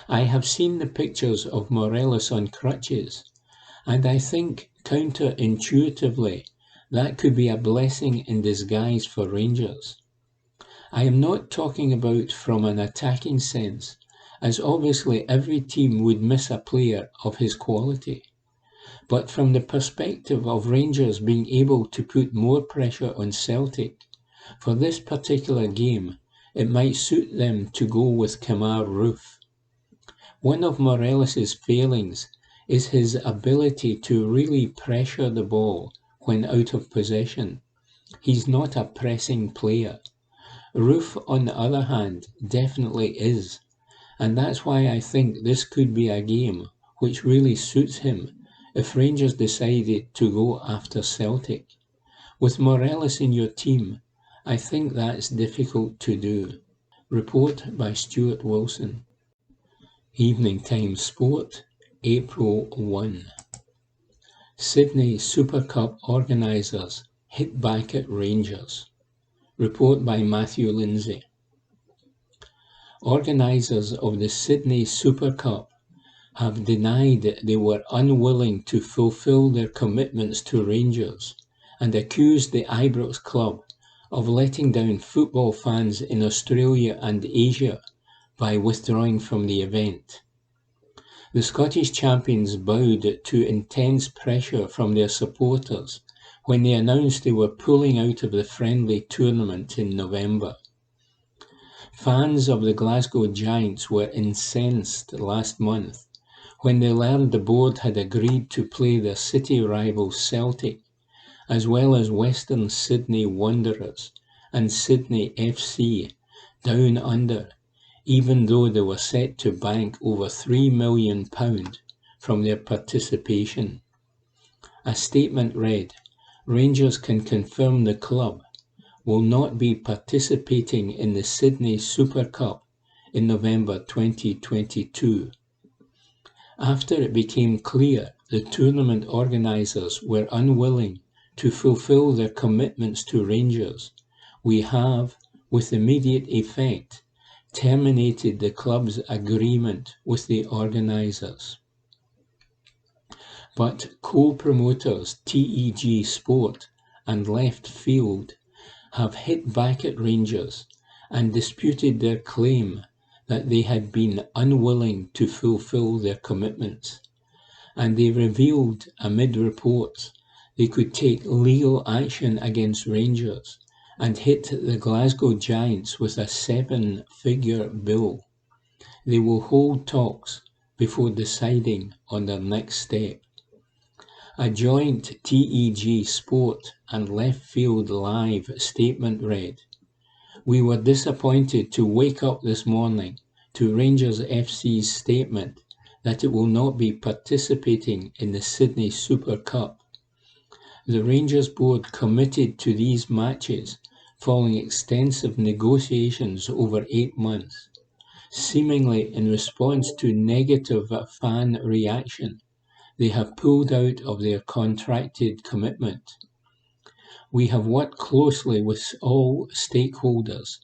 I have seen the pictures of Morelos on crutches, and I think counterintuitively that could be a blessing in disguise for Rangers. I am not talking about from an attacking sense, as obviously every team would miss a player of his quality, but from the perspective of Rangers being able to put more pressure on Celtic. For this particular game, it might suit them to go with Kemar Roofe. One of Morelos' failings is his ability to really pressure the ball when out of possession. He's not a pressing player. Roofe, on the other hand, definitely is, and that's why I think this could be a game which really suits him if Rangers decided to go after Celtic. With Morelos in your team, I think that's difficult to do. Report by Stuart Wilson. Evening Times Sport, April 1. Sydney Super Cup organisers hit back at Rangers. Report by Matthew Lindsay. Organisers of the Sydney Super Cup have denied they were unwilling to fulfil their commitments to Rangers and accused the Ibrox club of letting down football fans in Australia and Asia by withdrawing from the event. The Scottish champions bowed to intense pressure from their supporters when they announced they were pulling out of the friendly tournament in November. Fans of the Glasgow Giants were incensed last month when they learned the board had agreed to play their city rivals Celtic, as well as Western Sydney Wanderers and Sydney FC down under, even though they were set to bank over £3 million from their participation. A statement read, "Rangers can confirm the club will not be participating in the Sydney Super Cup in November 2022. After it became clear the tournament organisers were unwilling to fulfil their commitments to Rangers, we have, with immediate effect, terminated the club's agreement with the organisers." But co-promoters TEG Sport and Left Field have hit back at Rangers and disputed their claim that they had been unwilling to fulfil their commitments, and they revealed amid reports they could take legal action against Rangers and hit the Glasgow Giants with a 7-figure bill. They will hold talks before deciding on their next step. A joint TEG Sport and Left Field Live statement read, "We were disappointed to wake up this morning to Rangers FC's statement that it will not be participating in the Sydney Super Cup. The Rangers board committed to these matches following extensive negotiations over 8 months, seemingly in response to negative fan reaction. They have pulled out of their contracted commitment. We have worked closely with all stakeholders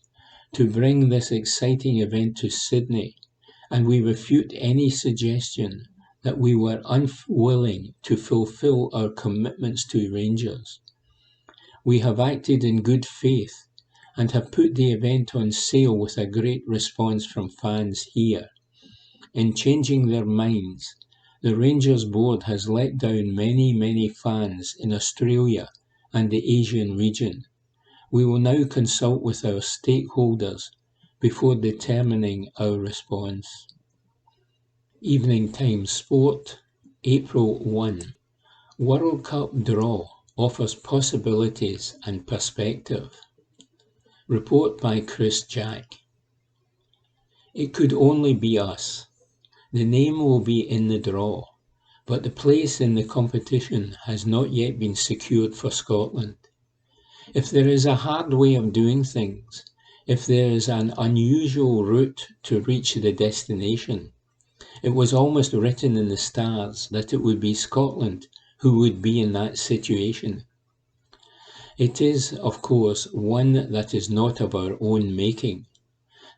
to bring this exciting event to Sydney, and we refute any suggestion that we were unwilling to fulfil our commitments to Rangers. We have acted in good faith and have put the event on sale with a great response from fans here. In changing their minds, the Rangers board has let down many fans in Australia and the Asian region. We will now consult with our stakeholders before determining our response." Evening Times Sport, April 1. World Cup draw offers possibilities and perspective. Report by Chris Jack. It could only be us. The name will be in the draw, but the place in the competition has not yet been secured for Scotland. If there is a hard way of doing things, if there is an unusual route to reach the destination, it was almost written in the stars that it would be Scotland who would be in that situation. It is, of course, one that is not of our own making.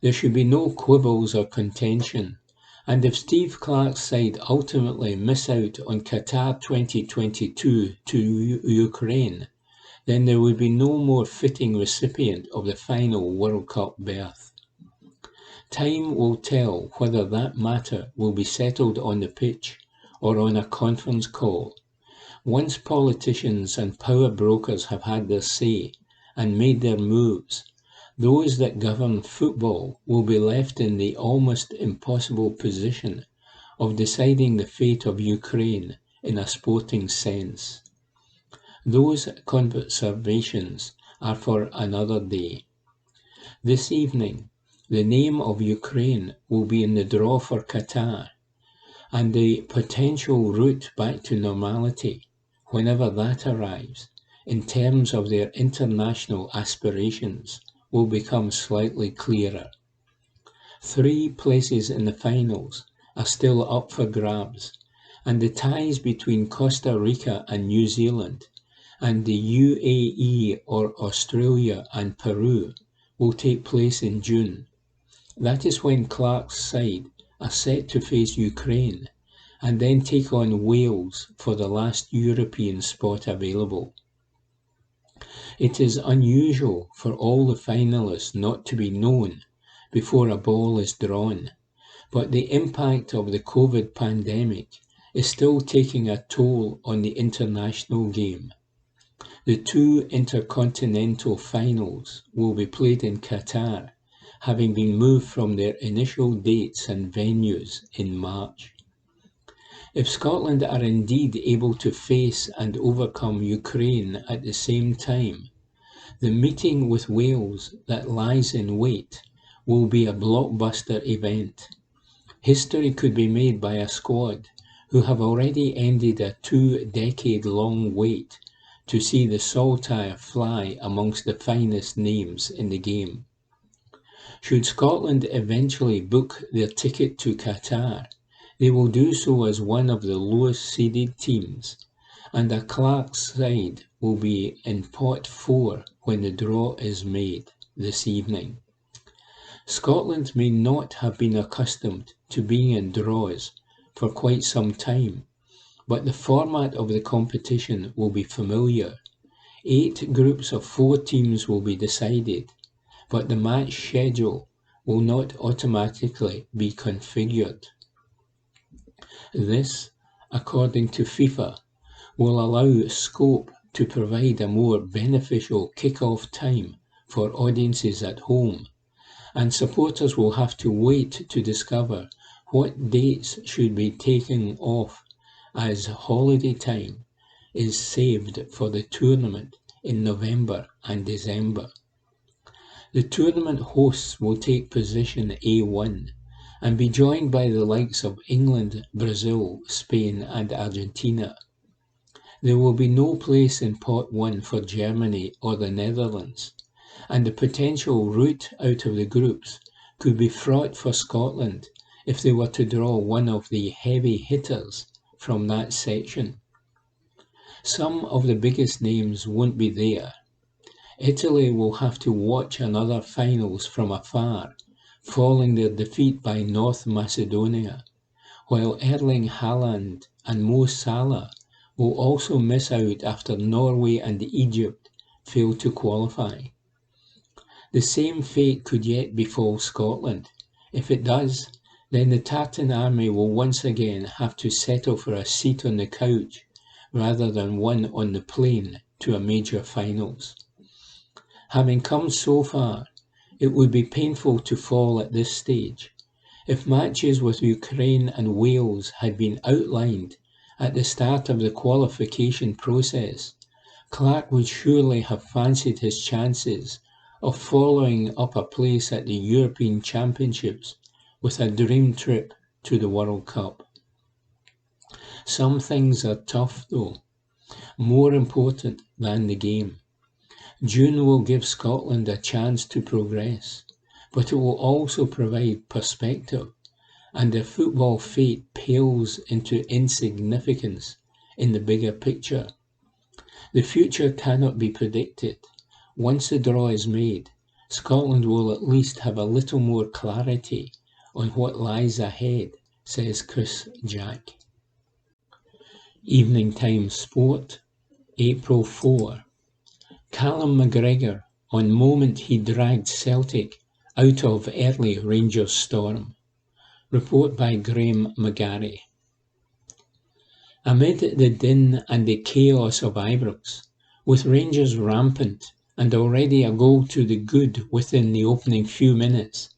There should be no quibbles or contention, and if Steve Clarke's side ultimately miss out on Qatar 2022 to Ukraine, then there would be no more fitting recipient of the final World Cup berth. Time will tell whether that matter will be settled on the pitch or on a conference call. Once politicians and power brokers have had their say and made their moves, those that govern football will be left in the almost impossible position of deciding the fate of Ukraine in a sporting sense. Those conversations are for another day. This evening, the name of Ukraine will be in the draw for Qatar, and the potential route back to normality, whenever that arrives, in terms of their international aspirations, will become slightly clearer. 3 places in the finals are still up for grabs, and the ties between Costa Rica and New Zealand and the UAE or Australia and Peru will take place in June. That is when Clarke's side are set to face Ukraine and then take on Wales for the last European spot available. It is unusual for all the finalists not to be known before a ball is drawn, but the impact of the COVID pandemic is still taking a toll on the international game. The 2 intercontinental finals will be played in Qatar, having been moved from their initial dates and venues in March. If Scotland are indeed able to face and overcome Ukraine at the same time, the meeting with Wales that lies in wait will be a blockbuster event. History could be made by a squad who have already ended a 2-decade-long wait to see the saltire fly amongst the finest names in the game. Should Scotland eventually book their ticket to Qatar, they will do so as one of the lowest seeded teams, and a Clarke's side will be in pot 4 when the draw is made this evening. Scotland may not have been accustomed to being in draws for quite some time, but the format of the competition will be familiar. 8 groups of 4 teams will be decided, but the match schedule will not automatically be configured. This, according to FIFA, will allow scope to provide a more beneficial kick-off time for audiences at home, and supporters will have to wait to discover what dates should be taken off as holiday time is saved for the tournament in November and December. The tournament hosts will take position A1 and be joined by the likes of England, Brazil, Spain and Argentina. There will be no place in pot 1 for Germany or the Netherlands, and the potential route out of the groups could be fraught for Scotland if they were to draw one of the heavy hitters from that section. Some of the biggest names won't be there. Italy will have to watch another finals from afar, following their defeat by North Macedonia, while Erling Haaland and Mo Salah will also miss out after Norway and Egypt failed to qualify. The same fate could yet befall Scotland. If it does, then the Tartan Army will once again have to settle for a seat on the couch rather than one on the plane to a major finals. Having come so far, it would be painful to fall at this stage. If matches with Ukraine and Wales had been outlined at the start of the qualification process, Clark would surely have fancied his chances of following up a place at the European Championships with a dream trip to the World Cup. Some things are tough though, more important than the game. June will give Scotland a chance to progress, but it will also provide perspective, and their football fate pales into insignificance in the bigger picture. The future cannot be predicted. Once the draw is made, Scotland will at least have a little more clarity on what lies ahead, says Chris Jack. Evening Time Sport, April 4. Callum McGregor, on moment he dragged Celtic out of early Rangers storm. Report by Graham McGarry. Amid the din and the chaos of Ibrox, with Rangers rampant and already a goal to the good within the opening few minutes,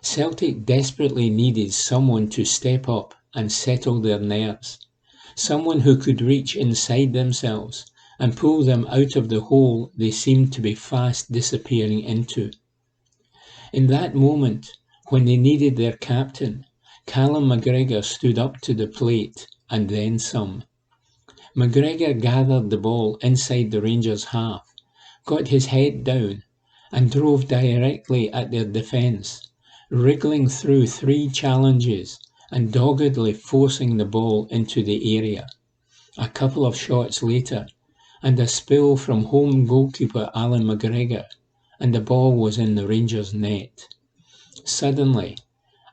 Celtic desperately needed someone to step up and settle their nerves, someone who could reach inside themselves and pull them out of the hole they seemed to be fast disappearing into. In that moment, when they needed their captain, Callum McGregor stood up to the plate and then some. McGregor gathered the ball inside the Rangers' half, got his head down and drove directly at their defence, wriggling through 3 challenges and doggedly forcing the ball into the area. A couple of shots later, and a spill from home goalkeeper Alan McGregor, and the ball was in the Rangers' net. Suddenly,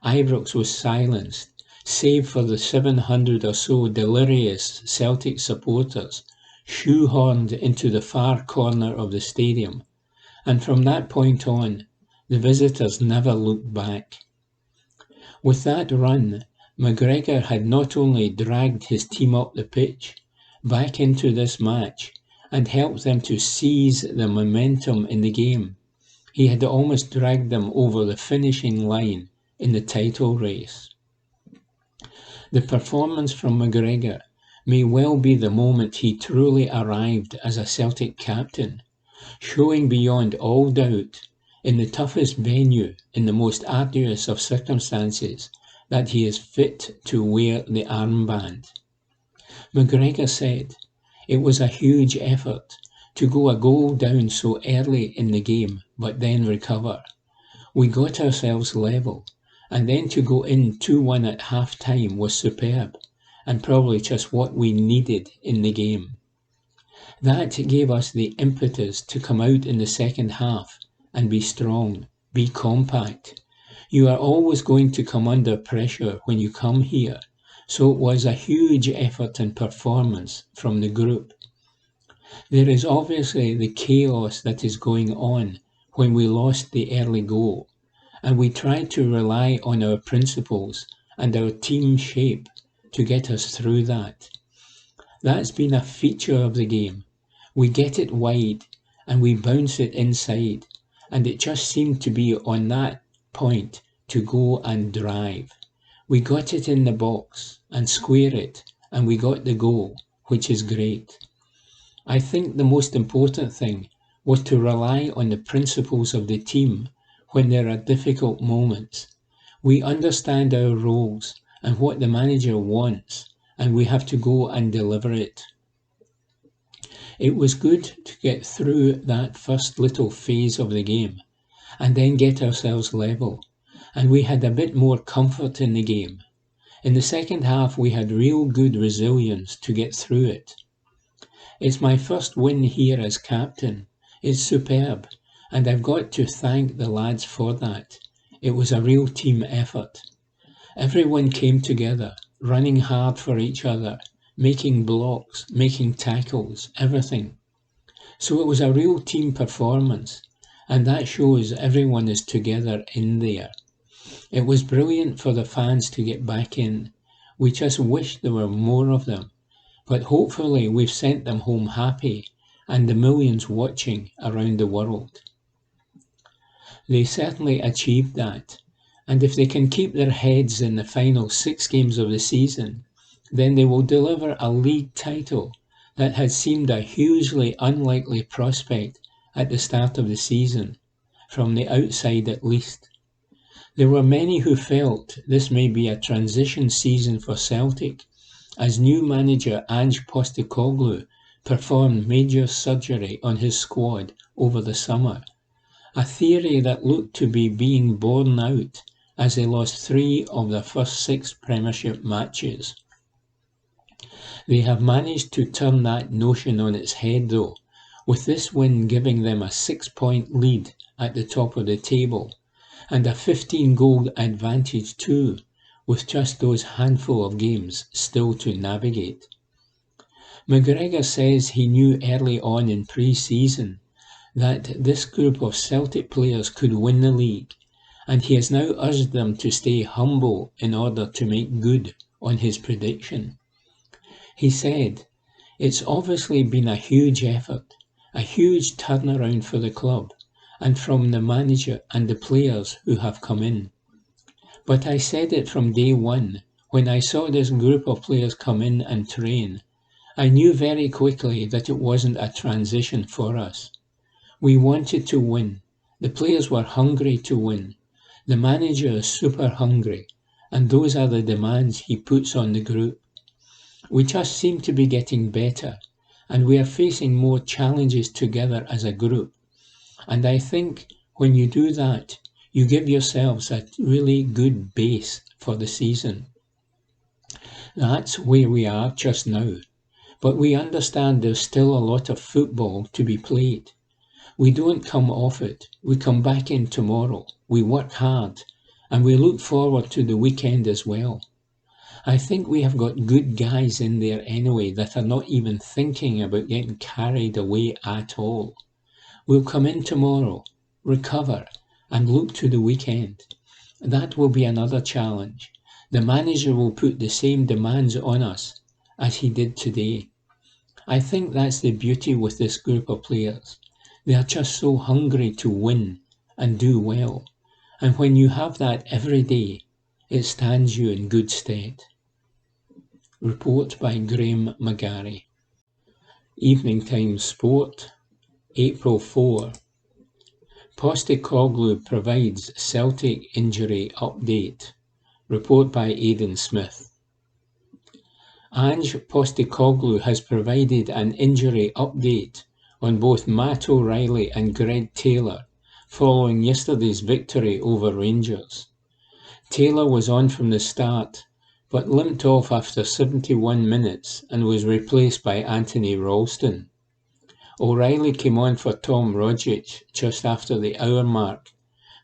Ibrox was silenced, save for the 700 or so delirious Celtic supporters shoehorned into the far corner of the stadium, and from that point on, the visitors never looked back. With that run, McGregor had not only dragged his team up the pitch, back into this match, and helped them to seize the momentum in the game, he had almost dragged them over the finishing line in the title race. The performance from McGregor may well be the moment he truly arrived as a Celtic captain, showing beyond all doubt, in the toughest venue, in the most arduous of circumstances, that he is fit to wear the armband. McGregor said, "It was a huge effort to go a goal down so early in the game, but then recover. We got ourselves level, and then to go in 2-1 at half-time was superb, and probably just what we needed in the game. That gave us the impetus to come out in the second half and be strong, be compact. You are always going to come under pressure when you come here, so it was a huge effort and performance from the group. There is obviously the chaos that is going on when we lost the early goal, and we tried to rely on our principles and our team shape to get us through that. That's been a feature of the game. We get it wide and we bounce it inside, and it just seemed to be on that point to go and drive. We got it in the box and square it, and we got the goal, which is great. I think the most important thing was to rely on the principles of the team when there are difficult moments. We understand our roles and what the manager wants, and we have to go and deliver it. It was good to get through that first little phase of the game and then get ourselves level, and we had a bit more comfort in the game. In the second half we had real good resilience to get through it. It's my first win here as captain. It's superb, and I've got to thank the lads for that. It was a real team effort. Everyone came together, running hard for each other, making blocks, making tackles, everything. So it was a real team performance, and that shows everyone is together in there. It was brilliant for the fans to get back in. We just wish there were more of them, but hopefully we've sent them home happy and the millions watching around the world. They certainly achieved that, and if they can keep their heads in the final 6 games of the season, then they will deliver a league title that had seemed a hugely unlikely prospect at the start of the season, from the outside at least. There were many who felt this may be a transition season for Celtic, as new manager Ange Postecoglou performed major surgery on his squad over the summer, a theory that looked to be being borne out as they lost 3 of their first 6 Premiership matches. They have managed to turn that notion on its head though, with this win giving them a 6-point lead at the top of the table, and a 15-goal advantage too, with just those handful of games still to navigate. McGregor says he knew early on in pre-season that this group of Celtic players could win the league, and he has now urged them to stay humble in order to make good on his prediction. He said, "It's obviously been a huge effort, a huge turnaround for the club, and from the manager and the players who have come in. But I said it from day one, when I saw this group of players come in and train. I knew very quickly that it wasn't a transition for us. We wanted to win. The players were hungry to win. The manager is super hungry, and those are the demands he puts on the group. We just seem to be getting better, and we are facing more challenges together as a group. And I think when you do that, you give yourselves a really good base for the season. That's where we are just now, but we understand there's still a lot of football to be played. We don't come off it, we come back in tomorrow, we work hard, and we look forward to the weekend as well. I think we have got good guys in there anyway that are not even thinking about getting carried away at all. We'll come in tomorrow, recover, and look to the weekend. That will be another challenge. The manager will put the same demands on us as he did today. I think that's the beauty with this group of players. They are just so hungry to win and do well. And when you have that every day, it stands you in good stead." Report by Graham McGarry. Evening Times Sport, April 4. Postecoglou provides Celtic injury update. Report by Aidan Smith. Ange Postecoglou has provided an injury update on both Matt O'Reilly and Greg Taylor following yesterday's victory over Rangers. Taylor was on from the start, but limped off after 71 minutes and was replaced by Anthony Ralston. O'Reilly came on for Tom Rogic just after the hour mark,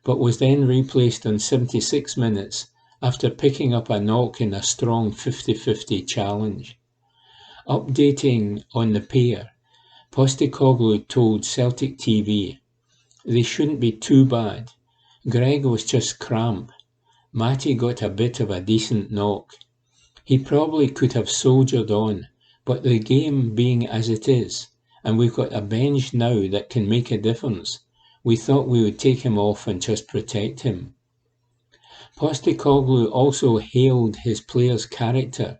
but was then replaced on 76 minutes after picking up a knock in a strong 50-50 challenge. Updating on the pair, Postecoglou told Celtic TV, "They shouldn't be too bad. Greg was just cramp. Matty got a bit of a decent knock. He probably could have soldiered on, but the game being as it is, and we've got a bench now that can make a difference, we thought we would take him off and just protect him." Postecoglou also hailed his players' character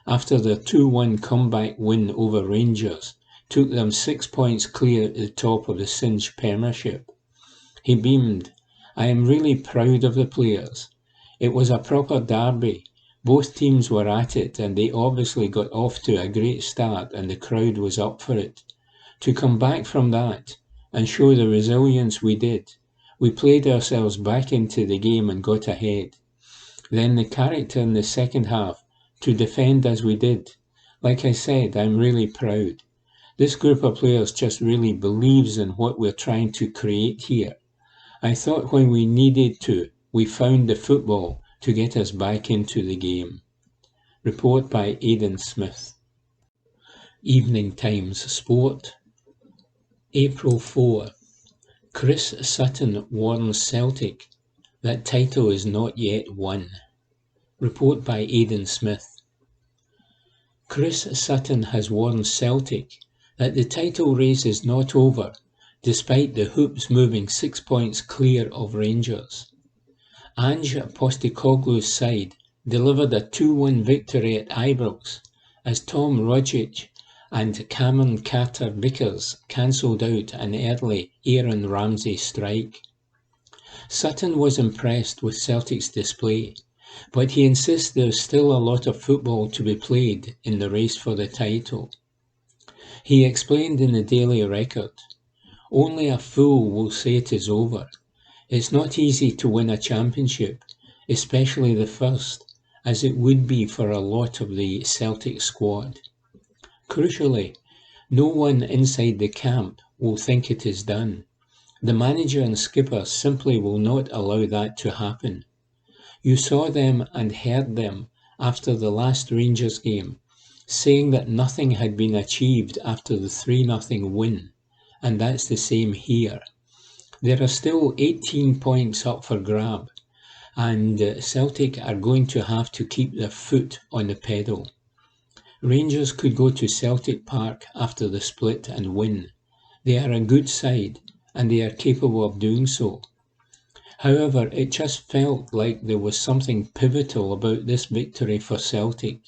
after their 2-1 comeback win over Rangers took them 6 points clear at the top of the Cinch Premiership. He beamed, "I am really proud of the players. It was a proper derby. Both teams were at it and they obviously got off to a great start and the crowd was up for it. To come back from that and show the resilience we did, we played ourselves back into the game and got ahead. Then the character in the second half to defend as we did. Like I said, I'm really proud. This group of players just really believes in what we're trying to create here. I thought when we needed to, we found the football to get us back into the game." Report by Aidan Smith. Evening Times Sport, April 4. Chris Sutton warns Celtic that title is not yet won. Report by Aidan Smith. Chris Sutton has warned Celtic that the title race is not over, despite the Hoops moving 6 points clear of Rangers. Ange Postecoglou's side delivered a 2-1 victory at Ibrox as Tom Rogic and Cameron Carter-Vickers cancelled out an early Aaron Ramsey strike. Sutton was impressed with Celtic's display, but he insists there's still a lot of football to be played in the race for the title. He explained in the Daily Record, "Only a fool will say it is over. It's not easy to win a championship, especially the first, as it would be for a lot of the Celtic squad. Crucially, no one inside the camp will think it is done. The manager and skipper simply will not allow that to happen. You saw them and heard them after the last Rangers game, saying that nothing had been achieved after the 3-0 win, and that's the same here. There are still 18 points up for grab, and Celtic are going to have to keep their foot on the pedal. Rangers could go to Celtic Park after the split and win. They are a good side, and they are capable of doing so. However, it just felt like there was something pivotal about this victory for Celtic.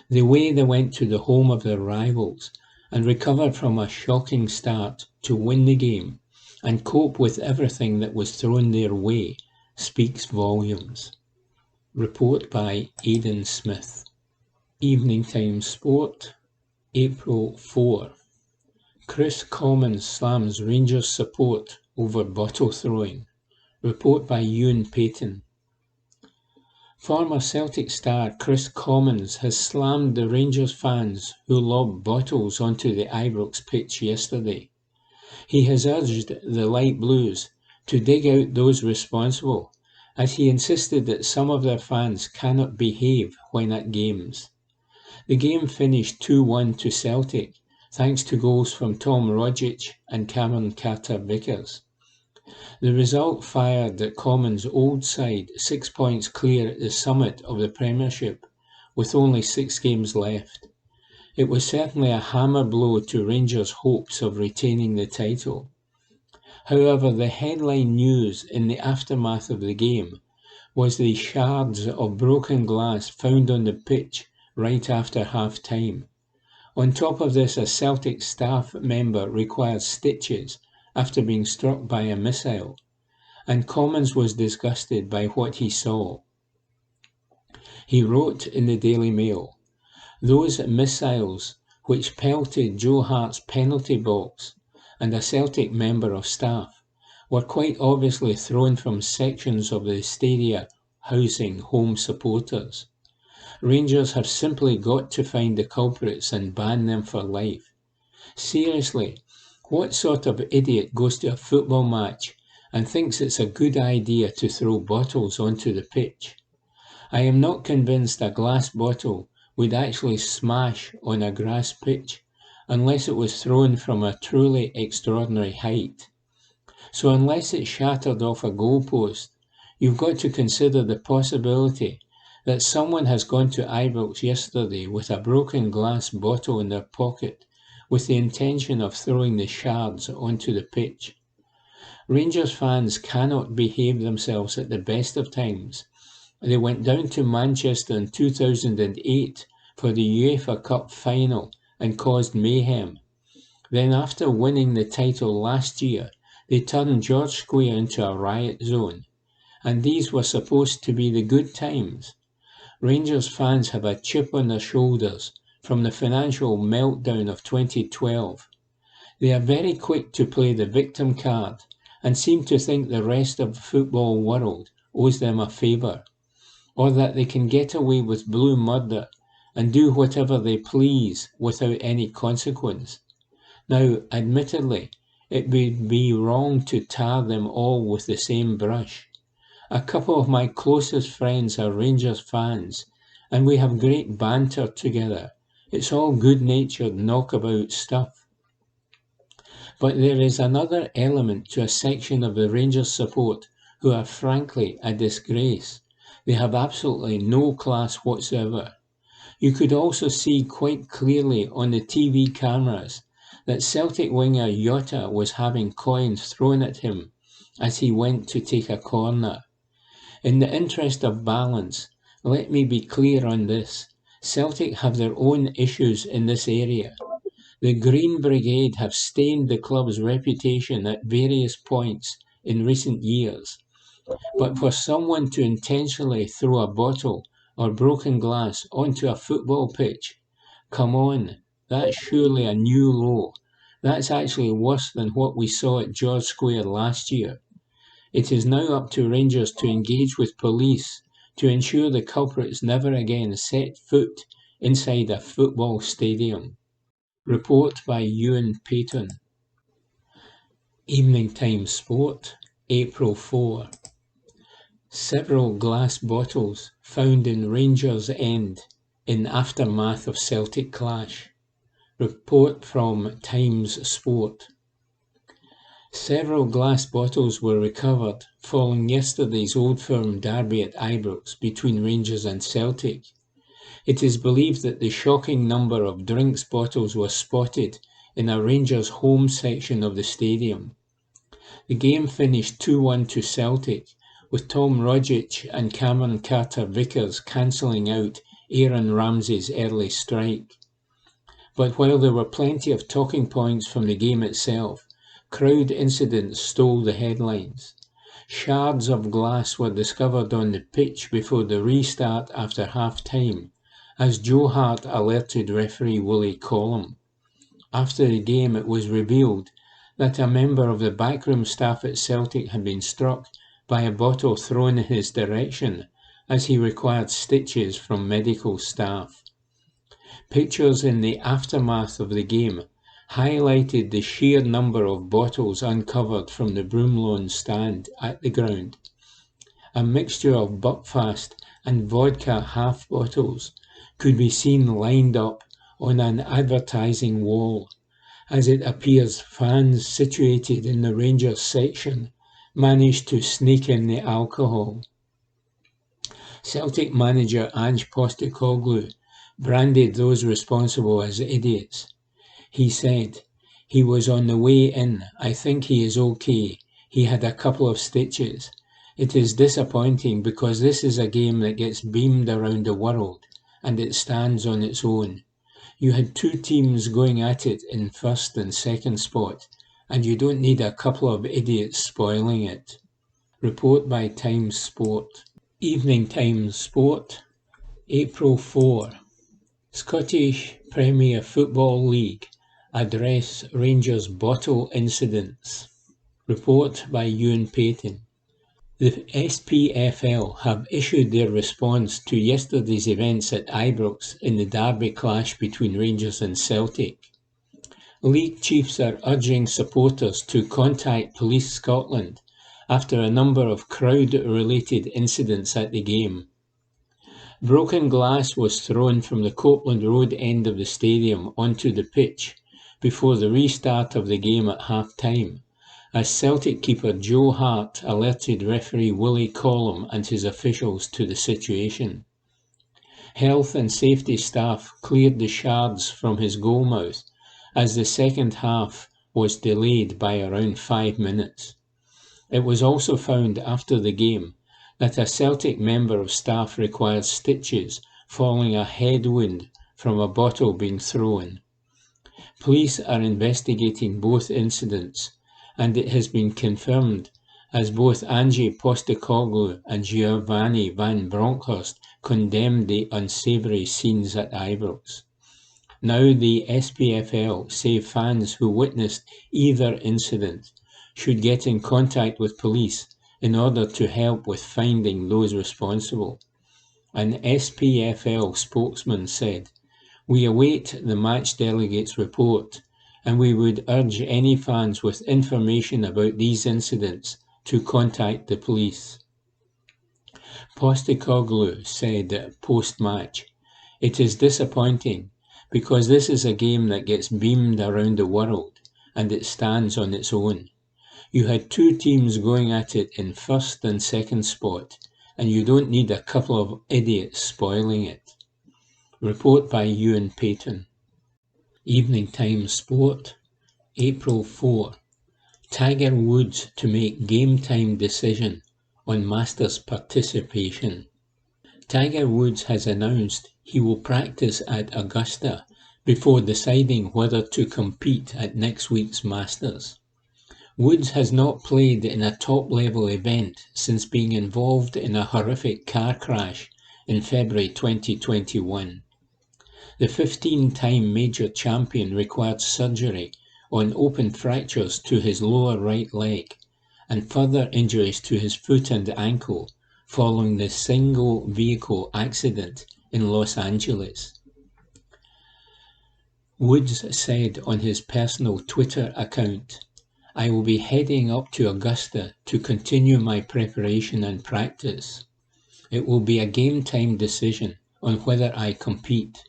The way they went to the home of their rivals and recovered from a shocking start to win the game and cope with everything that was thrown their way speaks volumes." Report by Aidan Smith. Evening Time Sport, April 4. Chris Commons slams Rangers support over bottle throwing. Report by Ewan Payton. Former Celtic star Chris Commons has slammed the Rangers fans who lobbed bottles onto the Ibrox pitch yesterday. He has urged the Light Blues to dig out those responsible, as he insisted that some of their fans cannot behave when at games. The game finished 2-1 to Celtic, thanks to goals from Tom Rogic and Cameron Carter-Vickers. The result fired at Commons' old side 6 points clear at the summit of the Premiership, with only 6 games left. It was certainly a hammer blow to Rangers' hopes of retaining the title. However, the headline news in the aftermath of the game was the shards of broken glass found on the pitch right after half-time. On top of this, a Celtic staff member required stitches after being struck by a missile, and Commons was disgusted by what he saw. He wrote in the Daily Mail, "Those missiles which pelted Joe Hart's penalty box and a Celtic member of staff were quite obviously thrown from sections of the stadia housing home supporters. Rangers have simply got to find the culprits and ban them for life. Seriously, what sort of idiot goes to a football match and thinks it's a good idea to throw bottles onto the pitch? I am not convinced a glass bottle would actually smash on a grass pitch unless it was thrown from a truly extraordinary height. So unless it shattered off a goalpost, you've got to consider the possibility that someone has gone to Ibrox yesterday with a broken glass bottle in their pocket with the intention of throwing the shards onto the pitch. Rangers fans cannot behave themselves at the best of times. They went down to Manchester in 2008 for the UEFA Cup final and caused mayhem. Then after winning the title last year, they turned George Square into a riot zone. And these were supposed to be the good times. Rangers fans have a chip on their shoulders from the financial meltdown of 2012. They are very quick to play the victim card and seem to think the rest of the football world owes them a favour, or that they can get away with blue murder and do whatever they please without any consequence. Now, admittedly, it would be wrong to tar them all with the same brush. A couple of my closest friends are Rangers fans, and we have great banter together. It's all good-natured knockabout stuff. But there is another element to a section of the Rangers support who are frankly a disgrace. They have absolutely no class whatsoever. You could also see quite clearly on the TV cameras that Celtic winger Jota was having coins thrown at him as he went to take a corner. In the interest of balance, Let me be clear on this. Celtic have their own issues in this area. The Green Brigade have stained the club's reputation at various points in recent years. But for someone to intentionally throw a bottle or broken glass onto a football pitch, come on, that's surely a new low. That's actually worse than what we saw at George Square last year. It is now up to Rangers to engage with police to ensure the culprits never again set foot inside a football stadium. Report by Ewan Payton. Evening Times Sport, April 4. Several glass bottles found in Rangers End in aftermath of Celtic clash. Report from Times Sport. Several glass bottles were recovered following yesterday's Old Firm derby at Ibrox between Rangers and Celtic. It is believed that the shocking number of drinks bottles was spotted in a Rangers home section of the stadium. The game finished 2-1 to Celtic, with Tom Rogic and Cameron Carter-Vickers cancelling out Aaron Ramsey's early strike. But while there were plenty of talking points from the game itself, crowd incidents stole the headlines. Shards of glass were discovered on the pitch before the restart after half-time, as Joe Hart alerted referee Willie Collum. After the game, it was revealed that a member of the backroom staff at Celtic had been struck by a bottle thrown in his direction as he required stitches from medical staff. Pictures in the aftermath of the game highlighted the sheer number of bottles uncovered from the Broomloan stand at the ground. A mixture of Buckfast and vodka half bottles could be seen lined up on an advertising wall. As it appears, fans situated in the Rangers section managed to sneak in the alcohol. Celtic manager Ange Postecoglou branded those responsible as idiots. He said, "He was on the way in. I think he is okay. He had a couple of stitches. It is disappointing because this is a game that gets beamed around the world and it stands on its own. You had two teams going at it in first and second spot, and you don't need a couple of idiots spoiling it." Report by Times Sport. Evening Times Sport, April 4. Scottish Premier Football League address Rangers bottle incidents. Report by Ewan Payton. The SPFL have issued their response to yesterday's events at Ibrox in the derby clash between Rangers and Celtic. League chiefs are urging supporters to contact Police Scotland after a number of crowd-related incidents at the game. Broken glass was thrown from the Copeland Road end of the stadium onto the pitch before the restart of the game at half-time, as Celtic keeper Joe Hart alerted referee Willie Collum and his officials to the situation. Health and safety staff cleared the shards from his goalmouth as the second half was delayed by around 5 minutes. It was also found after the game that a Celtic member of staff required stitches following a head wound from a bottle being thrown. Police are investigating both incidents, and it has been confirmed as both Ange Postecoglou and Giovanni Van Bronckhorst condemned the unsavoury scenes at Ibrox. Now the SPFL say fans who witnessed either incident should get in contact with police in order to help with finding those responsible. An SPFL spokesman said, "We await the match delegates' report, and we would urge any fans with information about these incidents to contact the police." Postecoglou said post-match, "It is disappointing because this is a game that gets beamed around the world and it stands on its own. You had two teams going at it in first and second spot, and you don't need a couple of idiots spoiling it." Report by Ewan Payton. Evening Times Sport, April 4. Tiger Woods to make game time decision on Masters participation. Tiger Woods has announced he will practice at Augusta before deciding whether to compete at next week's Masters. Woods has not played in a top-level event since being involved in a horrific car crash in February 2021. The 15-time major champion required surgery on open fractures to his lower right leg and further injuries to his foot and ankle following the single-vehicle accident in Los Angeles. Woods said on his personal Twitter account, "I will be heading up to Augusta to continue my preparation and practice. It will be a game-time decision on whether I compete."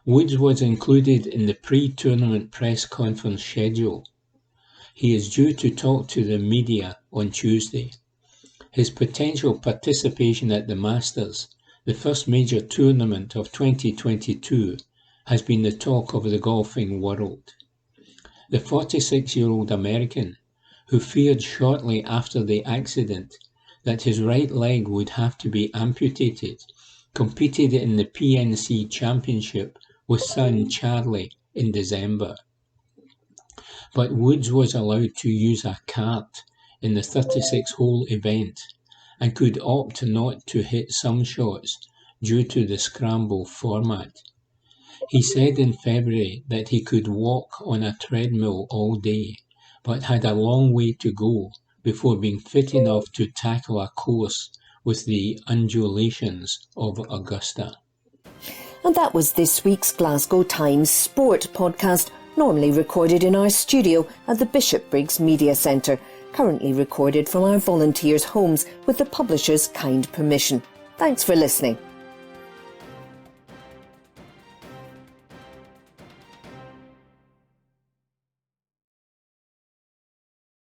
Woods was included in the pre-tournament press conference schedule. He is due to talk to the media on Tuesday. His potential participation at the Masters, the first major tournament of 2022, has been the talk of the golfing world. The 46-year-old American, who feared shortly after the accident that his right leg would have to be amputated, competed in the PNC Championship with son Charlie in December. But Woods was allowed to use a cart in the 36-hole event and could opt not to hit some shots due to the scramble format. He said in February that he could walk on a treadmill all day, but had a long way to go before being fit enough to tackle a course with the undulations of Augusta. And that was this week's Glasgow Times Sport podcast, normally recorded in our studio at the Bishopbriggs Media Centre, currently recorded from our volunteers' homes with the publisher's kind permission. Thanks for listening.